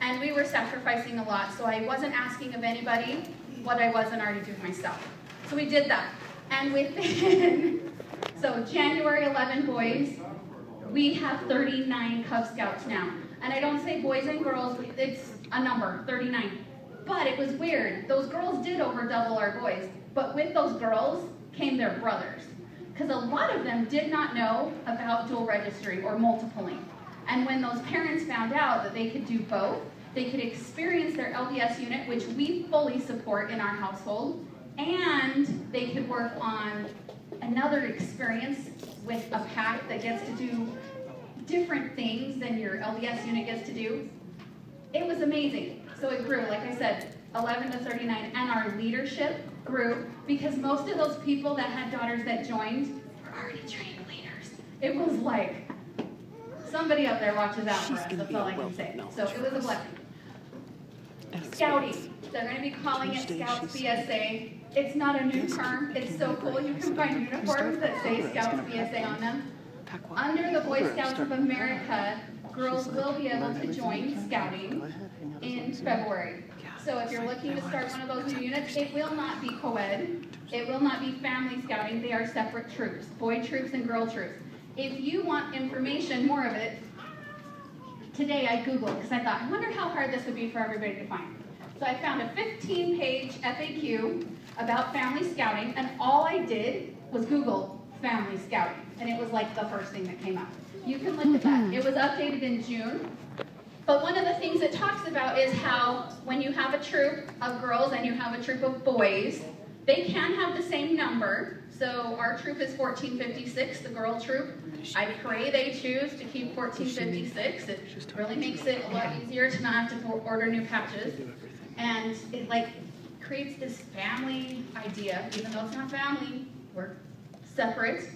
and we were sacrificing a lot, so I wasn't asking of anybody what I wasn't already doing myself. So we did that. And within, so January 11 boys, we have 39 Cub Scouts now. And I don't say boys and girls, it's a number, 39. But it was weird. Those girls did over double our boys. But with those girls came their brothers. Because a lot of them did not know about dual registry or multipling. And when those parents found out that they could do both, they could experience their LDS unit, which we fully support in our household, and they could work on another experience with a pack that gets to do different things than your LDS unit gets to do. It was amazing. So it grew, like I said, 11 to 39, and our leadership grew because most of those people that had daughters that joined were already trained leaders. It was like, somebody up there watches out for us, that's all I can say. So it was a blessing. Scouting. They're going to be calling it Scouts BSA. It's not a new term. It's so cool. You can find uniforms that say Scouts BSA on them. Under the Boy Scouts of America, girls will be able to join scouting in February. So if you're looking to start one of those new units, it will not be co-ed. It will not be family scouting. They are separate troops, boy troops and girl troops. If you want information, more of it, today I Googled because I thought, I wonder how hard this would be for everybody to find. So I found a 15-page FAQ about family scouting, and all I did was Google family scouting, and it was like the first thing that came up. You can look at that. It was updated in June. But one of the things it talks about is how when you have a troop of girls and you have a troop of boys, they can have the same number. So our troop is 1456, the girl troop. I pray they choose to keep 1456. It really makes it a lot easier to not have to order new patches. And it like creates this family idea, even though it's not family, we're separate.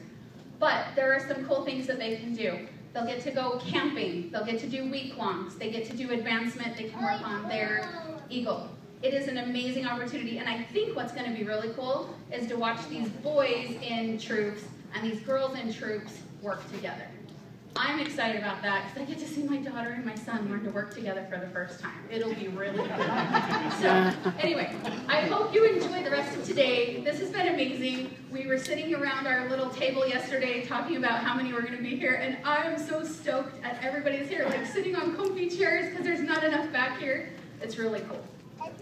But there are some cool things that they can do. They'll get to go camping. They'll get to do week-longs. They get to do advancement. They can work on their Eagle. It is an amazing opportunity, and I think what's going to be really cool is to watch these boys in troops and these girls in troops work together. I'm excited about that because I get to see my daughter and my son learn to work together for the first time. It'll be really good. So anyway, I hope you enjoy the rest of today. This has been amazing. We were sitting around our little table yesterday talking about how many were going to be here, and I am so stoked at everybody's here, like sitting on comfy chairs because there's not enough back here. It's really cool.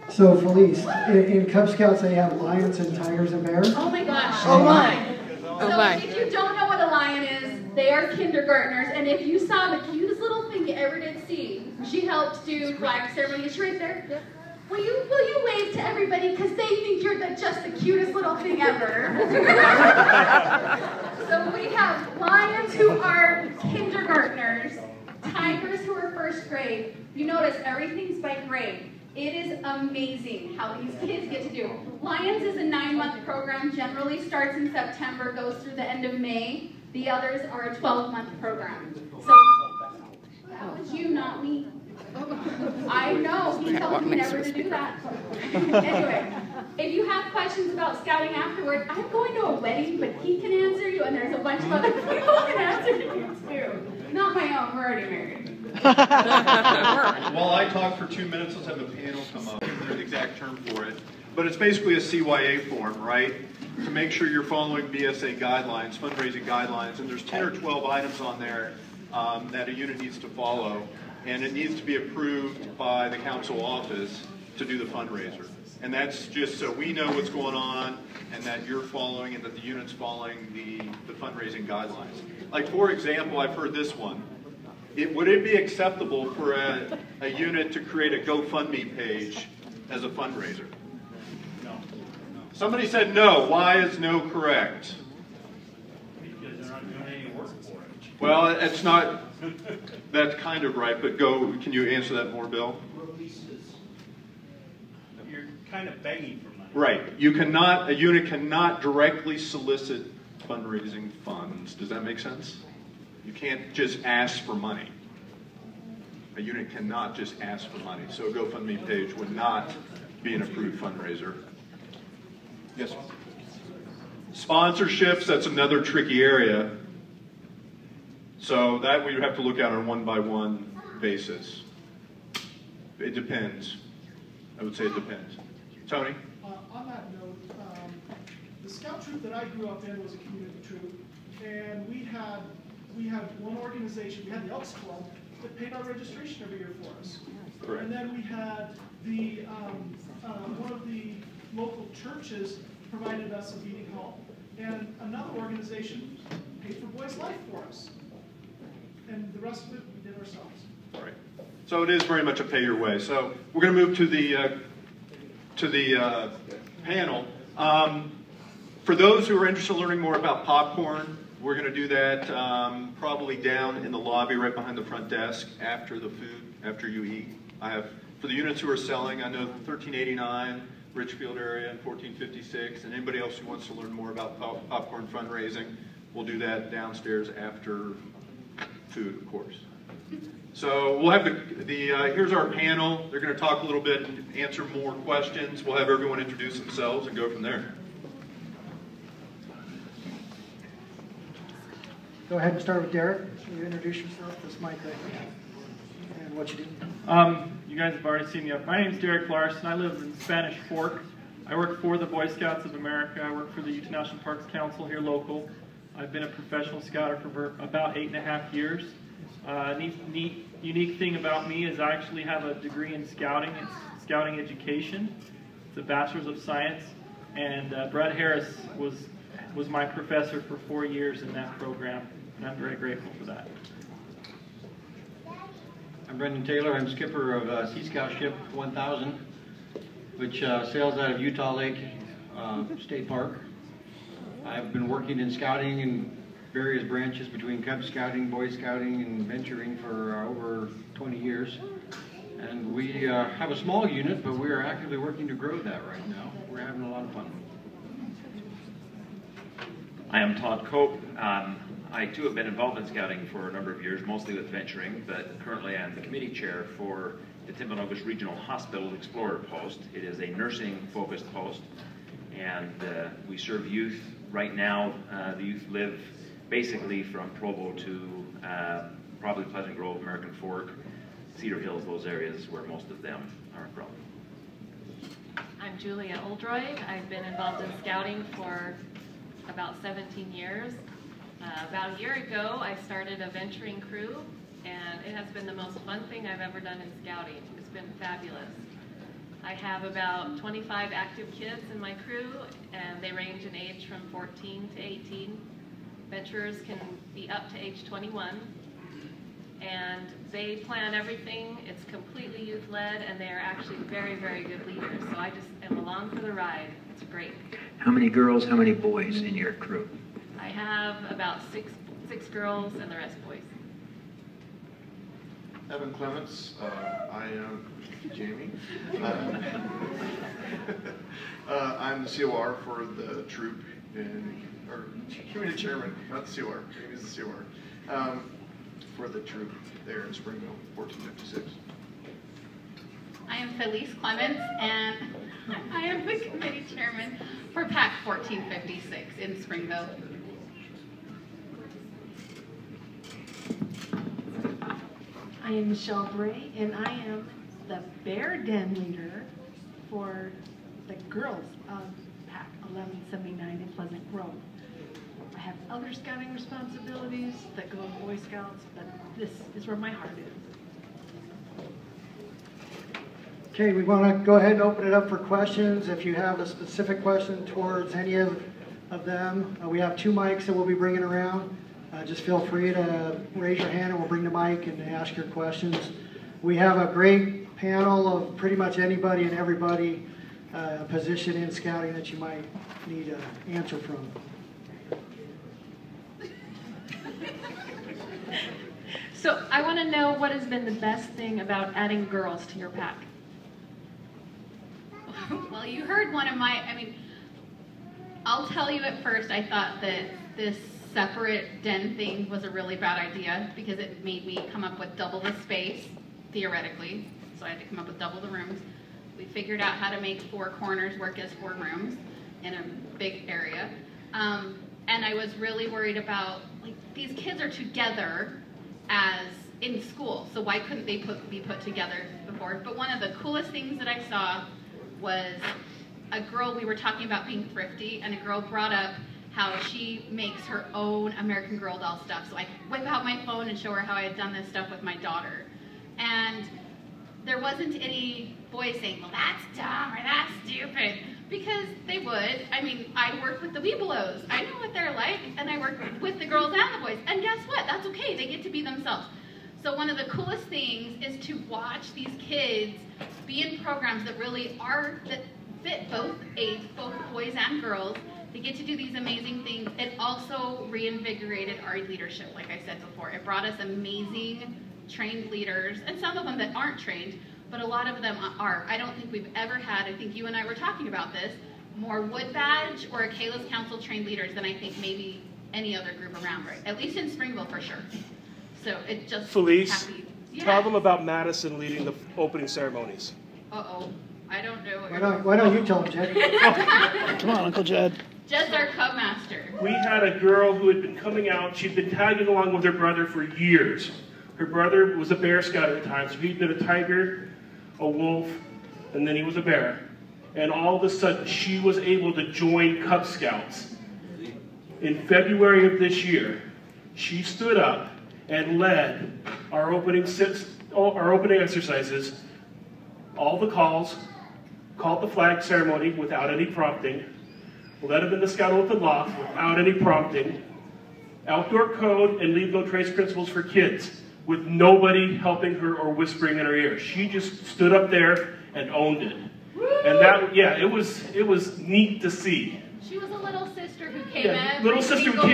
So Felice, in Cub Scouts they have lions and tigers and bears? Oh my gosh. Oh my. So if you don't know what a lion is, they are kindergartners, and if you saw the cutest little thing you ever did see, she helped do flag ceremony. Is she right there? Yep. Will you wave to everybody because they think you're just the cutest little thing ever? So we have lions who are kindergartners, tigers who are first grade. You notice everything's by grade. It is amazing how these kids get to do. Lions is a 9-month program, generally starts in September, goes through the end of May. The others are a 12-month program. So that was you, not me. I know, he told me never to do that. Anyway, if you have questions about scouting afterward, I'm going to a wedding, but he can answer you, and there's a bunch of other people who can answer you too. Not my own, we're already married. While I talk for 2 minutes, let's have a panel come up. There's an exact term for it. But it's basically a CYA form, right? To make sure you're following BSA guidelines, fundraising guidelines, and there's 10 or 12 items on there that a unit needs to follow. And it needs to be approved by the council office to do the fundraiser. And that's just so we know what's going on and that you're following and that the unit's following the fundraising guidelines. Like, for example, I've heard this one. Would it be acceptable for a unit to create a GoFundMe page as a fundraiser? No. Somebody said no. Why is no correct? Because they're not doing any work for it. Well, it's not, that's kind of right, but can you answer that more, Bill? You're kind of begging for money. Right. A unit cannot directly solicit fundraising funds. Does that make sense? You can't just ask for money. A unit cannot just ask for money. So a GoFundMe page would not be an approved fundraiser. Yes, sir. Sponsorships, that's another tricky area. So that we would have to look at on a one-by-one basis. It depends. I would say it depends. Tony? On that note, the scout troop that I grew up in was a community troop, and we had one organization, we had the Elks Club, that paid our registration every year for us. Correct. And then we had the one of the local churches provided us a meeting hall, and another organization paid for Boys Life for us. And the rest of it we did ourselves. All right. So it is very much a pay your way. So we're going to move to the panel. For those who are interested in learning more about popcorn, we're going to do that probably down in the lobby right behind the front desk after the food, after you eat. I have, for the units who are selling, I know 1389, Richfield area, and 1456, and anybody else who wants to learn more about popcorn fundraising, we'll do that downstairs after food, of course. So we'll have here's our panel. They're going to talk a little bit and answer more questions. We'll have everyone introduce themselves and go from there. Go ahead and start with Derek. You introduce yourself, this mic right here, and what you do. You guys have already seen me up. My name is Derek Larson. I live in Spanish Fork. I work for the Boy Scouts of America. I work for the Utah National Parks Council here local. I've been a professional scouter for about 8.5 years. Unique thing about me is I actually have a degree in scouting. It's scouting education. It's a bachelor's of science. And Brett Harris was my professor for 4 years in that program. And I'm very grateful for that. I'm Brendan Taylor. I'm skipper of Sea Scout Ship 1000, which sails out of Utah Lake State Park. I've been working in scouting in various branches between Cub Scouting, Boy Scouting, and venturing for over 20 years. And we have a small unit, but we are actively working to grow that right now. We're having a lot of fun. I am Todd Cope. I too have been involved in scouting for a number of years, mostly with venturing, but currently I'm the committee chair for the Timpanogos Regional Hospital Explorer Post. It is a nursing-focused post, and we serve youth. Right now, the youth live basically from Provo to probably Pleasant Grove, American Fork, Cedar Hills, those areas where most of them are from. I'm Julia Oldroyd. I've been involved in scouting for about 17 years. About a year ago, I started a venturing crew, and it has been the most fun thing I've ever done in scouting. It's been fabulous. I have about 25 active kids in my crew, and they range in age from 14 to 18. Venturers can be up to age 21, and they plan everything. It's completely youth-led, and they are actually very, very good leaders. So I just am along for the ride. It's great. How many girls, how many boys in your crew? I have about six girls and the rest boys. Evan Clements, I am Jamie. I'm the COR for the troop, or community chairman, not the COR, Jamie's the COR, for the troop there in Springville, 1456. I am Felice Clements, and I am the committee chairman for PAC 1456 in Springville. I am Michelle Bray, and I am the bear den leader for the girls of PAC 1179 in Pleasant Grove. I have other scouting responsibilities that go with Boy Scouts, but this is where my heart is. Okay, we want to go ahead and open it up for questions. If you have a specific question towards any of them, we have 2 mics that we'll be bringing around. Just feel free to raise your hand and we'll bring the mic and ask your questions. We have a great panel of pretty much anybody and everybody position in scouting that you might need an answer from. So I want to know what has been the best thing about adding girls to your pack. Well, you heard one of my, I'll tell you at first I thought that this separate den thing was a really bad idea because it made me come up with double the space, theoretically. So I had to come up with double the rooms. We figured out how to make 4 corners work as 4 rooms in a big area. And I was really worried about, like, these kids are together as in school, so why couldn't they be put together before? But one of the coolest things that I saw was a girl, we were talking about being thrifty, and a girl brought up how she makes her own American Girl doll stuff. So I whip out my phone and show her how I had done this stuff with my daughter. And there wasn't any boys saying, well, that's dumb or that's stupid, because they would. I work with the Weebelows. I know what they're like, and I work with the girls and the boys. And guess what? That's okay. They get to be themselves. So one of the coolest things is to watch these kids be in programs that really are, that fit both age, both boys and girls. They get to do these amazing things. It also reinvigorated our leadership, like I said before. It brought us amazing trained leaders, and some of them that aren't trained, but a lot of them are. I don't think we've ever had, I think you and I were talking about this, more Wood Badge or Kayla's Council trained leaders than I think maybe any other group around, right? At least in Springville for sure. So it just Felice, yeah. Tell them about Madison leading the opening ceremonies. Uh-oh, I don't know what Why don't you tell them, Jed? Come on, Uncle Jed. Jed's our cub master. We had a girl who had been coming out. She'd been tagging along with her brother for years. Her brother was a Bear Scout at the time, so he'd been a tiger, a wolf, and then he was a bear. And all of a sudden, she was able to join Cub Scouts. In February of this year, she stood up and led our opening exercises, all the calls, called the flag ceremony without any prompting, led them in the Scout Oath and Loft without any prompting, outdoor code and leave no trace principles for kids with nobody helping her or whispering in her ear. She just stood up there and owned it. And that, yeah, it was neat to see. She was a little sister who came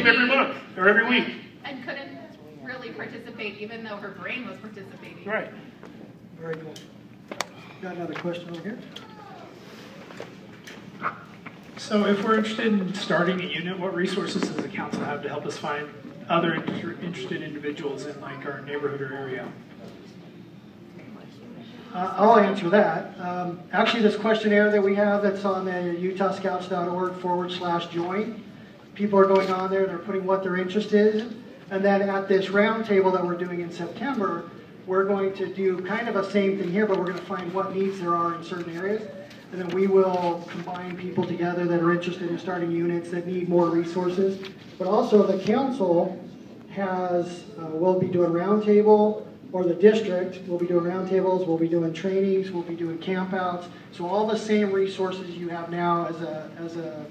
every month or every week. And couldn't really participate even though her brain was participating. Right. Very good. Got another question over here? So if we're interested in starting a unit, what resources does the council have to help us find other interested individuals in like our neighborhood or area? I'll answer that. Actually, this questionnaire that we have that's on the utahscouts.org/join people are going on there, they're putting what they're interested in. And then at this roundtable that we're doing in September, we're going to do kind of a same thing here, but we're going to find what needs there are in certain areas. And then we will combine people together that are interested in starting units that need more resources. But also the council has, we'll be doing roundtable, or the district will be doing roundtables, we'll be doing trainings, we'll be doing campouts. So all the same resources you have now as a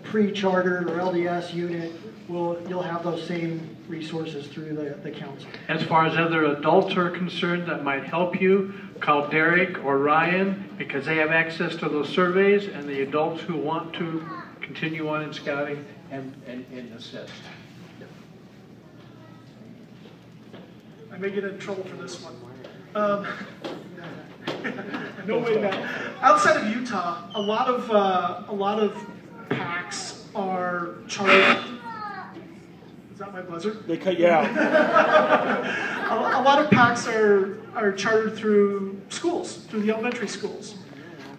pre-chartered or LDS unit, you'll have those same resources through the council. As far as other adults are concerned that might help you, call Derek or Ryan, because they have access to those surveys, and the adults who want to continue on in scouting and assist. I may get in trouble for this one. No way now. Outside of Utah, a lot of PACs are chartered. Is that my buzzer? They cut you out. A lot of PACs are chartered through schools, through the elementary schools.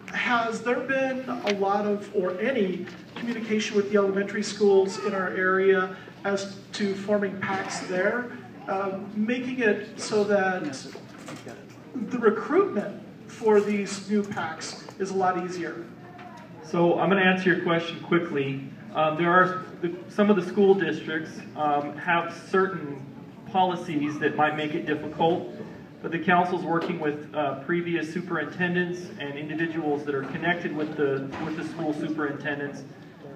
Has there been a lot of, or any, communication with the elementary schools in our area as to forming PACs there, making it so that the recruitment for these new PACs is a lot easier? So I'm going to answer your question quickly. There are some of the school districts have certain policies that might make it difficult, but the council's working with previous superintendents and individuals that are connected with the school superintendents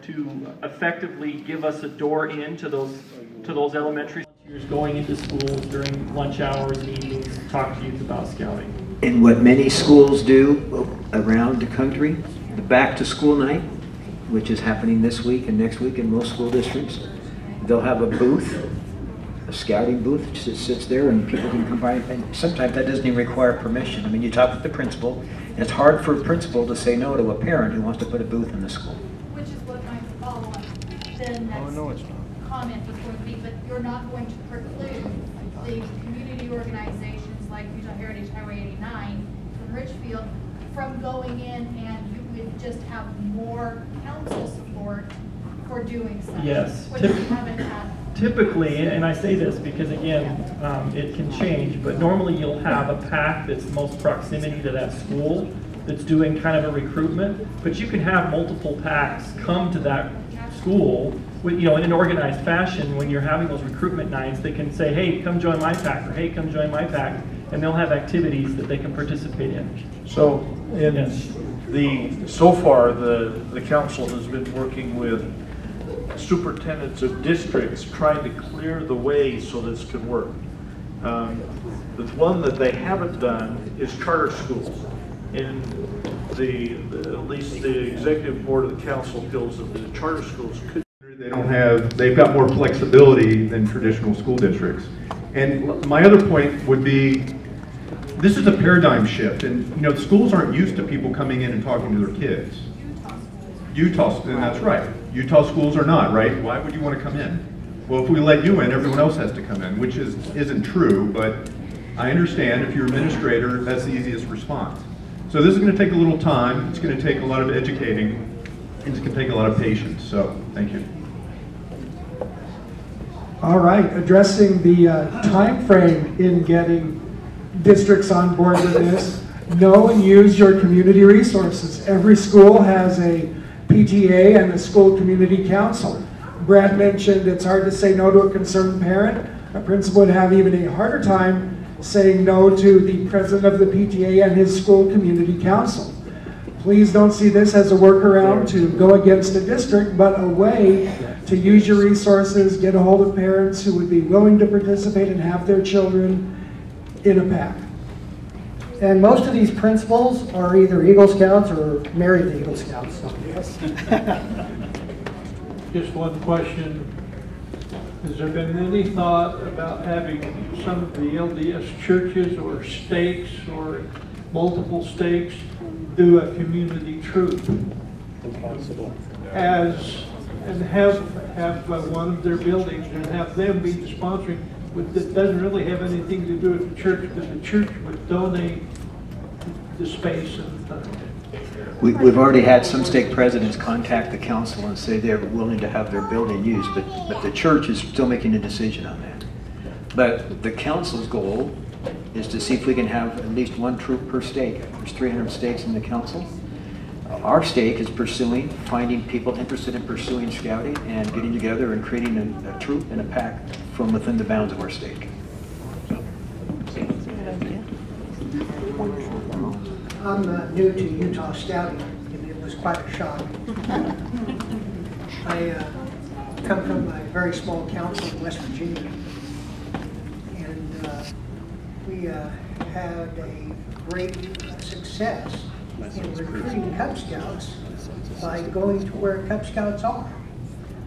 to effectively give us a door into those elementary volunteers going into schools during lunch hours and evenings to talk to youth about scouting. And what many schools do around the country, the back to school night, which is happening this week and next week in most school districts, they'll have a booth, a scouting booth that sits there, and people can come by, and sometimes that doesn't even require permission. I mean, you talk with the principal, and it's hard for a principal to say no to a parent who wants to put a booth in the school. Which is what my follow-up, then next comment was going to be, but you're not going to preclude the community organizations like Utah Heritage Highway 89 from Richfield from going in, and you would just have more council support for doing so. Yes. Which you haven't had. Typically, and I say this because again, it can change, but normally you'll have a PAC that's most proximity to that school that's doing kind of a recruitment, but you can have multiple PACs come to that school with, in an organized fashion. When you're having those recruitment nights, they can say, hey, come join my PAC, or hey, come join my PAC, and they'll have activities that they can participate in. So, so far, the council has been working with superintendents of districts trying to clear the way so this could work. The one that they haven't done is charter schools. And at least the executive board of the council feels that the charter schools could. They've got more flexibility than traditional school districts. And my other point would be, this is a paradigm shift, and schools aren't used to people coming in and talking to their kids. Utah, and that's right. Utah schools are not, right? Why would you want to come in? Well, if we let you in, everyone else has to come in, which isn't true, but I understand if you're an administrator, that's the easiest response. So this is going to take a little time, it's going to take a lot of educating, and it's going to take a lot of patience, so thank you. All right, addressing the time frame in getting districts on board with this, know and use your community resources. Every school has a PTA and a school community council. Brad mentioned it's hard to say no to a concerned parent. A principal would have even a harder time saying no to the president of the PTA and his school community council. Please don't see this as a workaround to go against a district, but a way to use your resources, get a hold of parents who would be willing to participate and have their children in a PAC. And most of these principals are either Eagle Scouts or married to Eagle Scouts. So. Just one question. Has there been any thought about having some of the LDS churches or stakes or multiple stakes do a community troop? Impossible. And have one of their buildings and have them be the sponsoring. It doesn't really have anything to do with the church, because the church would donate the space and We've already had some stake presidents contact the council and say they're willing to have their building used, but the church is still making a decision on that. But the council's goal is to see if we can have at least one troop per stake. There's 300 stakes in the council. Our stake is finding people interested in pursuing scouting and getting together and creating a troop and a pack from within the bounds of our stake. I'm new to Utah Scouting, and it was quite a shock. I come from a very small council in West Virginia, and we had a great success in recruiting Cub Scouts by going to where Cub Scouts are.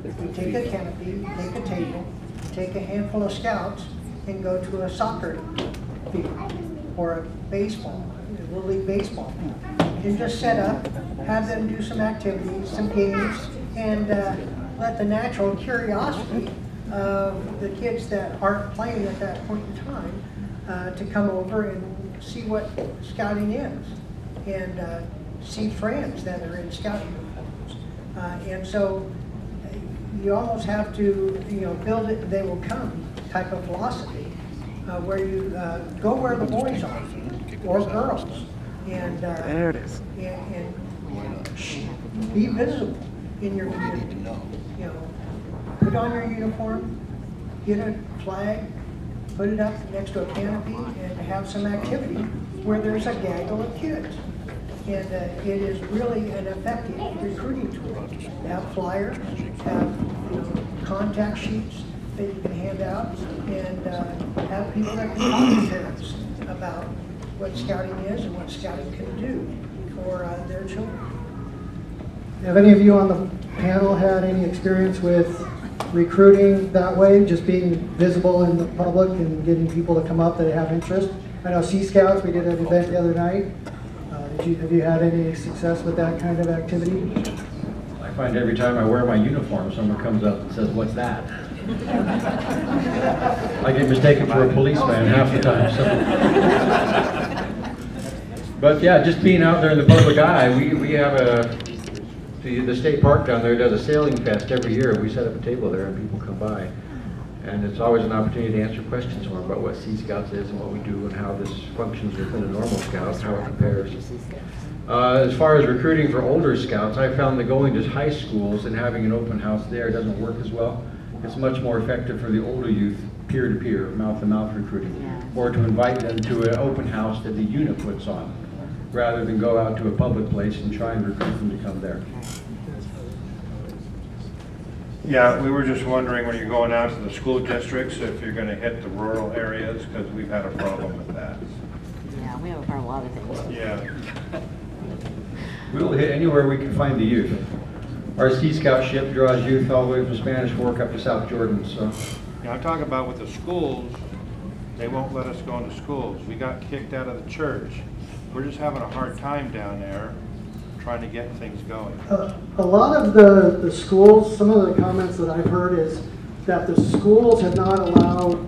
We take a canopy, take a table, take a handful of scouts, and go to a soccer field or a baseball, a Little League baseball, and just set up, have them do some activities, some games, and let the natural curiosity of the kids that aren't playing at that point in time to come over and see what scouting is, and see friends that are in scouting uniforms. And so you almost have to, build it, they will come type of philosophy, where you go where the boys are, or girls, and there it is. And be visible in your community. Put on your uniform, get a flag, put it up next to a canopy, and have some activity where there's a gaggle of kids. And it is really an effective recruiting tool. Have flyers, have contact sheets that you can hand out, and have people that can talk to parents about what scouting is and what scouting can do for their children. Have any of you on the panel had any experience with recruiting that way, just being visible in the public and getting people to come up that have interest? I know Sea Scouts, we did an event the other night. Have you had any success with that kind of activity? I find every time I wear my uniform, someone comes up and says, "What's that?" I get mistaken for a policeman half the time. So. But yeah, just being out there in the public eye, we have the state park down there does a sailing fest every year. We set up a table there and people come by. And it's always an opportunity to answer questions for them about what Sea Scouts is and what we do and how this functions within a normal scout, how it compares. As far as recruiting for older scouts, I found that going to high schools and having an open house there doesn't work as well. It's much more effective for the older youth, peer-to-peer, mouth-to-mouth recruiting, or to invite them to an open house that the unit puts on, rather than go out to a public place and try and recruit them to come there. Yeah, we were just wondering when you're going out to the school districts if you're going to hit the rural areas, because we've had a problem with that. Yeah, we have a lot of things. Yeah. We will hit anywhere we can find the youth. Our Sea Scout ship draws youth all the way from Spanish Fork up to South Jordan. So, I'm talking about with the schools, they won't let us go into schools. We got kicked out of the church. We're just having a hard time down there trying to get things going. A lot of the schools, some of the comments that I've heard is that the schools have not allowed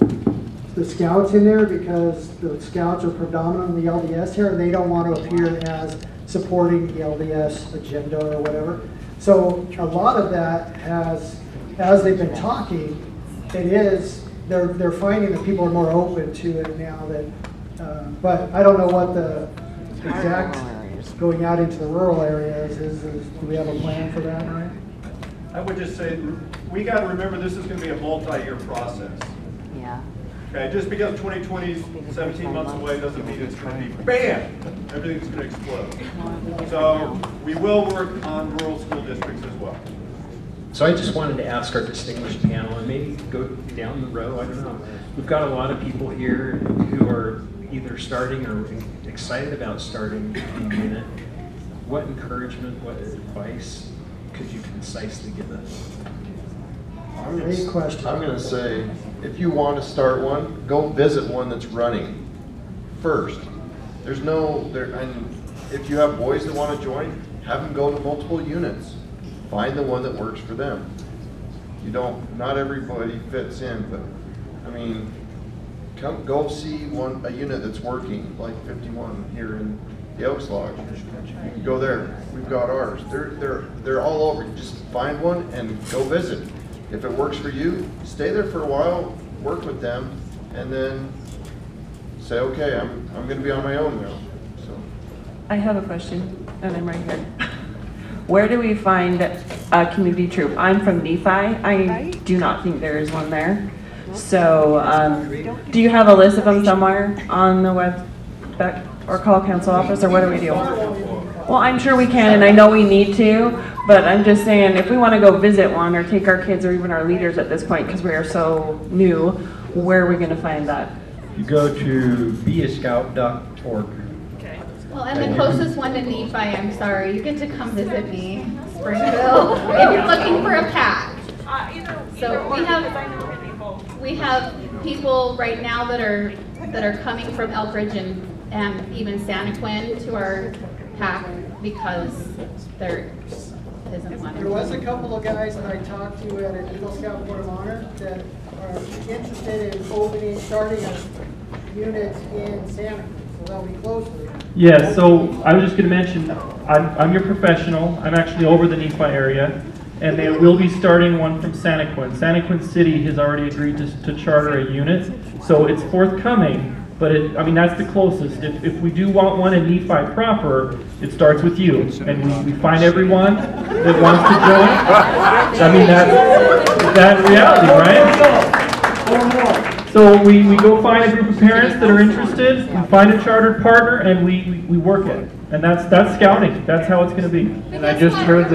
the scouts in there because the scouts are predominantly the LDS here and they don't want to appear as supporting the LDS agenda or whatever. So a lot of that has, as they've been talking, they're finding that people are more open to it now that, but I don't know what the exact going out into the rural areas is. Do we have a plan for that, right? I would just say, we got to remember this is going to be a multi-year process. Yeah. Okay, just because 2020 is 17 months away doesn't mean it's going to be BAM! Everything's going to explode. So we will work on rural school districts as well. So I just wanted to ask our distinguished panel, and maybe go down the row, I don't know. We've got a lot of people here who are either starting or excited about starting a unit. What encouragement, what advice could you concisely give us? Great question. I'm going to say, if you want to start one, go visit one that's running first. There's no, and if you have boys that want to join, have them go to multiple units. Find the one that works for them. You don't, not everybody fits in, but I mean, go see a unit that's working, like 51 here in the Oaks Lodge. You can go there. We've got ours. They're all over. You just find one and go visit. If it works for you, stay there for a while, work with them, and then say, okay, I'm going to be on my own now. So. I have a question, and I'm right here. Where do we find a community troop? I'm from Nephi. I do not think there is one there. So, do you have a list of them somewhere on the web, or call council office, or what do we do? Well, I'm sure we can, and I know we need to, but I'm just saying, if we want to go visit one, or take our kids, or even our leaders at this point, because we are so new, where are we going to find that? You go to beascout.org. Well, and the closest one to Nephi, I'm sorry, you get to come visit me, Springville, if you're looking for a pack. So we have people right now that are coming from Elkridge and even Santaquin to our pack because there isn't one. There was a couple of guys that I talked to at an Eagle Scout Board of Honor that are interested in starting a unit in Santaquin, so they'll be closer. Yeah, so I was just going to mention, I'm your professional. I'm actually over the Nephi area, and they will be starting one from Santaquin. Santaquin City has already agreed to charter a unit, so it's forthcoming. But I mean, that's the closest. If we do want one in Nephi proper, it starts with you, and we find everyone that wants to join. I mean, that's reality, right? So we go find a group of parents that are interested, we find a chartered partner, and we work it. And that's scouting. That's how it's going to be. And I just heard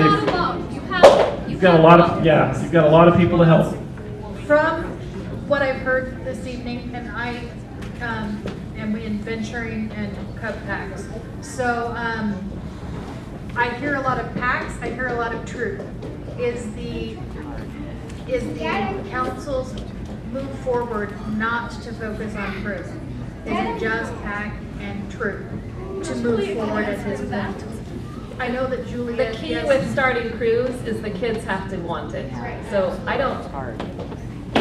you've got a lot of people to help. From what I've heard this evening, and I am in venturing and cub packs, so I hear a lot of packs. I hear a lot of troop. Is the council's move forward not to focus on crew? Is it just pack and troop to move forward at this point? I know that Julia. The key with starting crews is the kids have to want it. So I don't.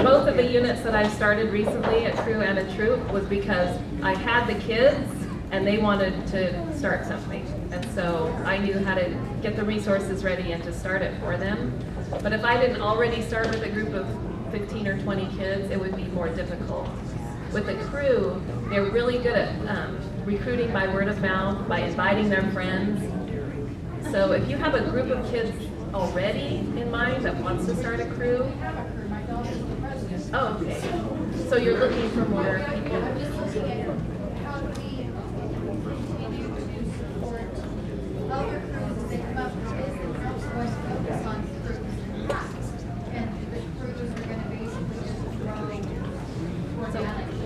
Both of the units that I've started recently, a crew and a troop, was because I had the kids and they wanted to start something. And so I knew how to get the resources ready and to start it for them. But if I didn't already start with a group of 15 or 20 kids, it would be more difficult. With the crew, they're really good at recruiting by word of mouth, by inviting their friends. So if you have a group of kids already in mind that wants to start a crew, oh, okay. So you're looking for more people.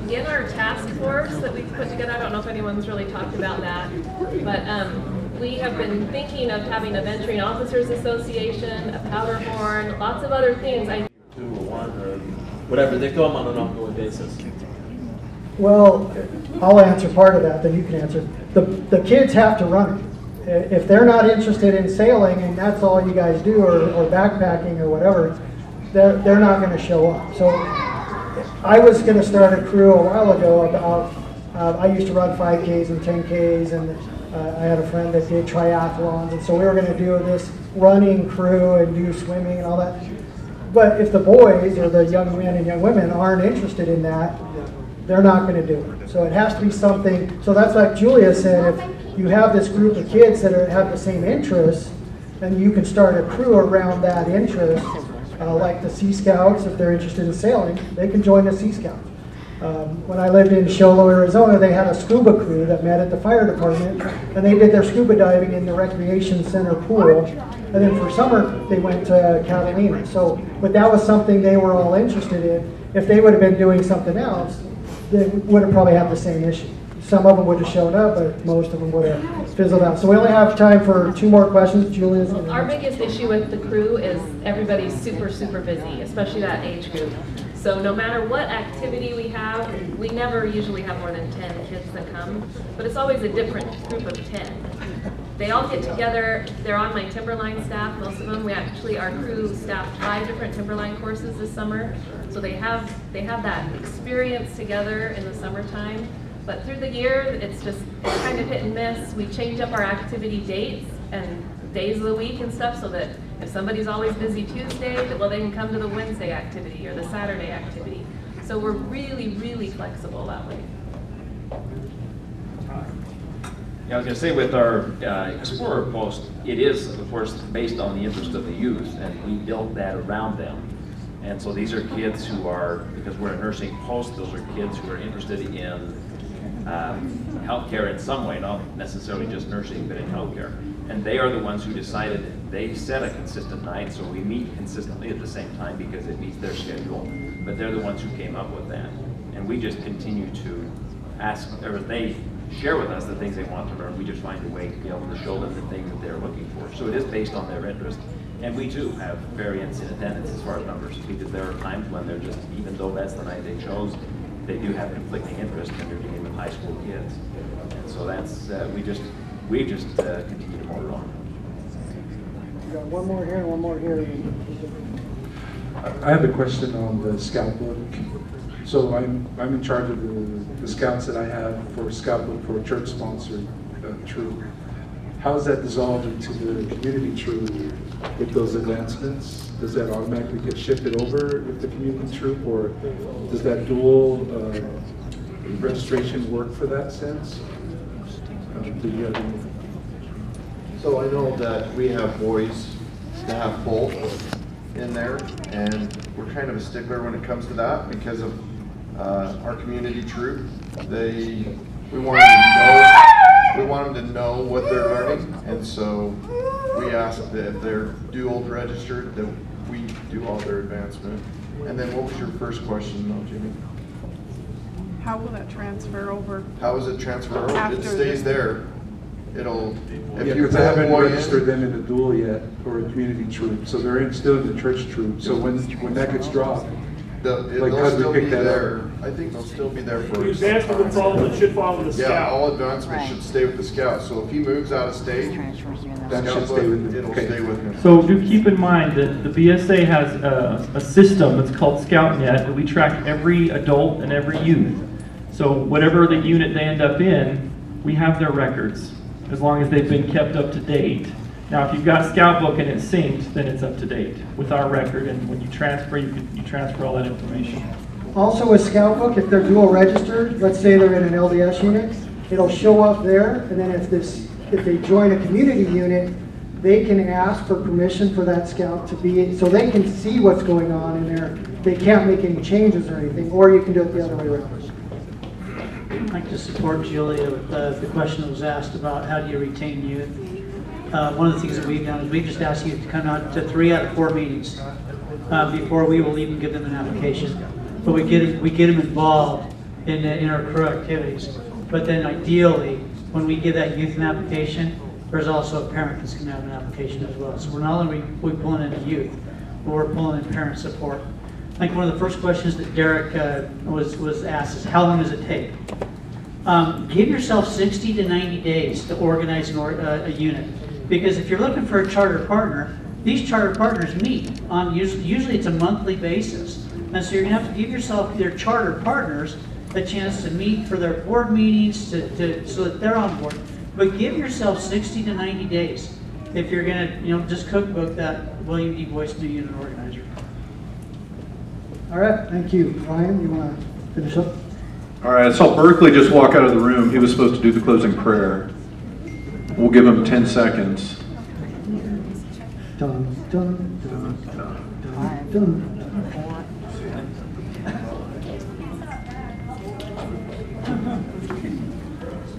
In our task force that we've put together, I don't know if anyone's really talked about that, but we have been thinking of having a Venturing Officers Association, a powder horn, lots of other things. 2 or 1 or whatever, they come on an ongoing basis. Well, I'll answer part of that, then you can answer. The kids have to run it. If they're not interested in sailing and that's all you guys do, or backpacking or whatever, they're not going to show up. So I was going to start a crew a while ago about, I used to run 5Ks and 10Ks, and I had a friend that did triathlons, and so we were going to do this running crew and do swimming and all that. But if the boys or the young men and young women aren't interested in that, they're not going to do it. So it has to be something, so that's like Julia said, if you have this group of kids that have the same interests, then you can start a crew around that interest. Like the Sea Scouts, if they're interested in sailing, they can join the Sea Scouts. When I lived in Sholo, Arizona, they had a scuba crew that met at the fire department, and they did their scuba diving in the recreation center pool. And then for summer, they went to Catalina. So, but that was something they were all interested in. If they would have been doing something else, they would have probably had the same issue. Some of them would have shown up, but most of them would have fizzled out. So we only have time for 2 more questions. Julia's. Our biggest issue with the crew is everybody's super, super busy, especially that age group. So no matter what activity we have, we never usually have more than 10 kids that come, but it's always a different group of 10. They all get together. They're on my Timberline staff, most of them. We actually, our crew staffed 5 different Timberline courses this summer. So they have that experience together in the summertime. But through the year, it's just kind of hit and miss. We change up our activity dates and days of the week and stuff so that if somebody's always busy Tuesday, well, they can come to the Wednesday activity or the Saturday activity. So we're really, really flexible that way. Yeah, I was going to say with our Explorer post, it is, of course, based on the interest of the youth, and we built that around them. And so these are kids who are, because we're a nursing post, those are kids who are interested in healthcare in some way, not necessarily just nursing, but in healthcare. And they are the ones who decided, they set a consistent night, so we meet consistently at the same time because it meets their schedule. But they're the ones who came up with that. And we just continue to ask, or they share with us the things they want to learn. We just find a way to be able to show them the things that they're looking for. So it is based on their interest. And we do have variance in attendance as far as numbers, because there are times when they're just, even though that's the night they chose, they do have conflicting interest and they're dealing with high school kids. And so that's, we just continue to motor on. We got one more here and one more here. I have a question on the Scout book. So I'm in charge of the scouts that I have for Scout book for a church-sponsored troop. How is that dissolved into the community troop with those advancements? Does that automatically get shifted over with the community troop, or does that dual registration work for that sense? Do you have any? So I know that we have boys that have both in there, and we're kind of a stickler when it comes to that because of our community troop. We want them to know what they're learning, and so we ask that if they're dual registered, that we do all their advancement. And then what was your first question though, Jimmy? How will that transfer over? How does it transfer over? It stays there. It'll, Yeah, because I haven't registered them in a dual yet, or a community troop, so they're still in the church troop. So when that gets dropped, they'll still be there. I think they'll still be there for. The advancement will follow, it should follow the scout. Yeah, all advancement should stay with the scout. So if he moves out of state, that should stay with him. It'll stay with him. So do keep in mind that the BSA has a system that's called ScoutNet that we track every adult and every youth. So whatever the unit they end up in, we have their records as long as they've been kept up to date. Now, if you've got Scout book and it's synced, then it's up to date with our record. And when you transfer, you transfer all that information. Also with Scout book, if they're dual registered, let's say they're in an LDS unit, it'll show up there, and then if they join a community unit, they can ask for permission for that Scout to be, so they can see what's going on in there. They can't make any changes or anything, or you can do it the other way around. I'd like to support Julia with the question that was asked about how do you retain youth. One of the things that we've done is we've just asked youth to come out to 3 out of 4 meetings before we will even give them an application. But we get them involved in our crew activities. But then ideally, when we give that youth an application, there's also a parent that's going to have an application as well. So we're not only pulling in the youth, but we're pulling in parent support. I think one of the first questions that Derek was asked is how long does it take? Give yourself 60 to 90 days to organize a unit. Because if you're looking for a charter partner, these charter partners meet on usually it's a monthly basis. And so you're going to have to give yourself, their charter partners, a chance to meet for their board meetings so that they're on board. But give yourself 60 to 90 days if you're going to just cookbook that William D. Boyce new unit organizer. All right, thank you. Ryan, you want to finish up? All right, I saw Berkeley just walk out of the room. He was supposed to do the closing prayer. We'll give him 10 seconds. Dun, dun, dun, dun, dun.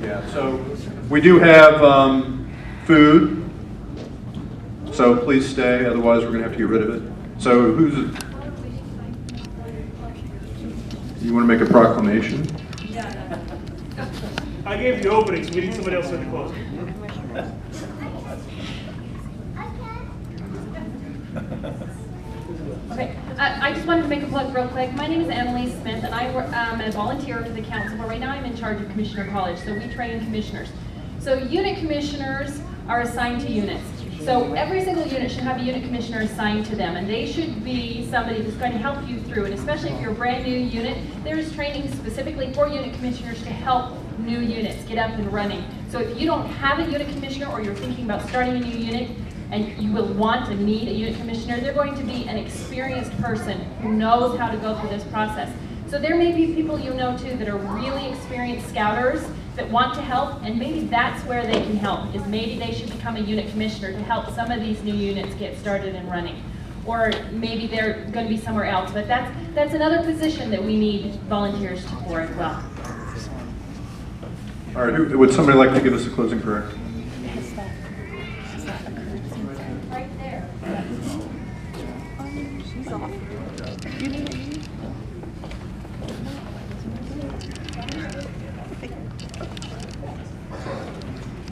Yeah, so we do have food, so please stay, otherwise we're going to have to get rid of it. So you want to make a proclamation? I gave the opening, so we need somebody else to close. Okay, I just wanted to make a plug real quick. My name is Emily Smith, and I am a volunteer for the council, but right now I'm in charge of Commissioner College, so we train commissioners. So unit commissioners are assigned to units. So every single unit should have a unit commissioner assigned to them, and they should be somebody who's going to help you through. And especially if you're a brand new unit, there is training specifically for unit commissioners to help new units get up and running. So if you don't have a unit commissioner, or you're thinking about starting a new unit, and you will want and need a unit commissioner, they're going to be an experienced person who knows how to go through this process. So there may be people you know too that are really experienced scouters that want to help, and maybe that's where they can help, is maybe they should become a unit commissioner to help some of these new units get started and running. Or maybe they're going to be somewhere else, but that's another position that we need volunteers for as well. All right, would somebody like to give us a closing prayer?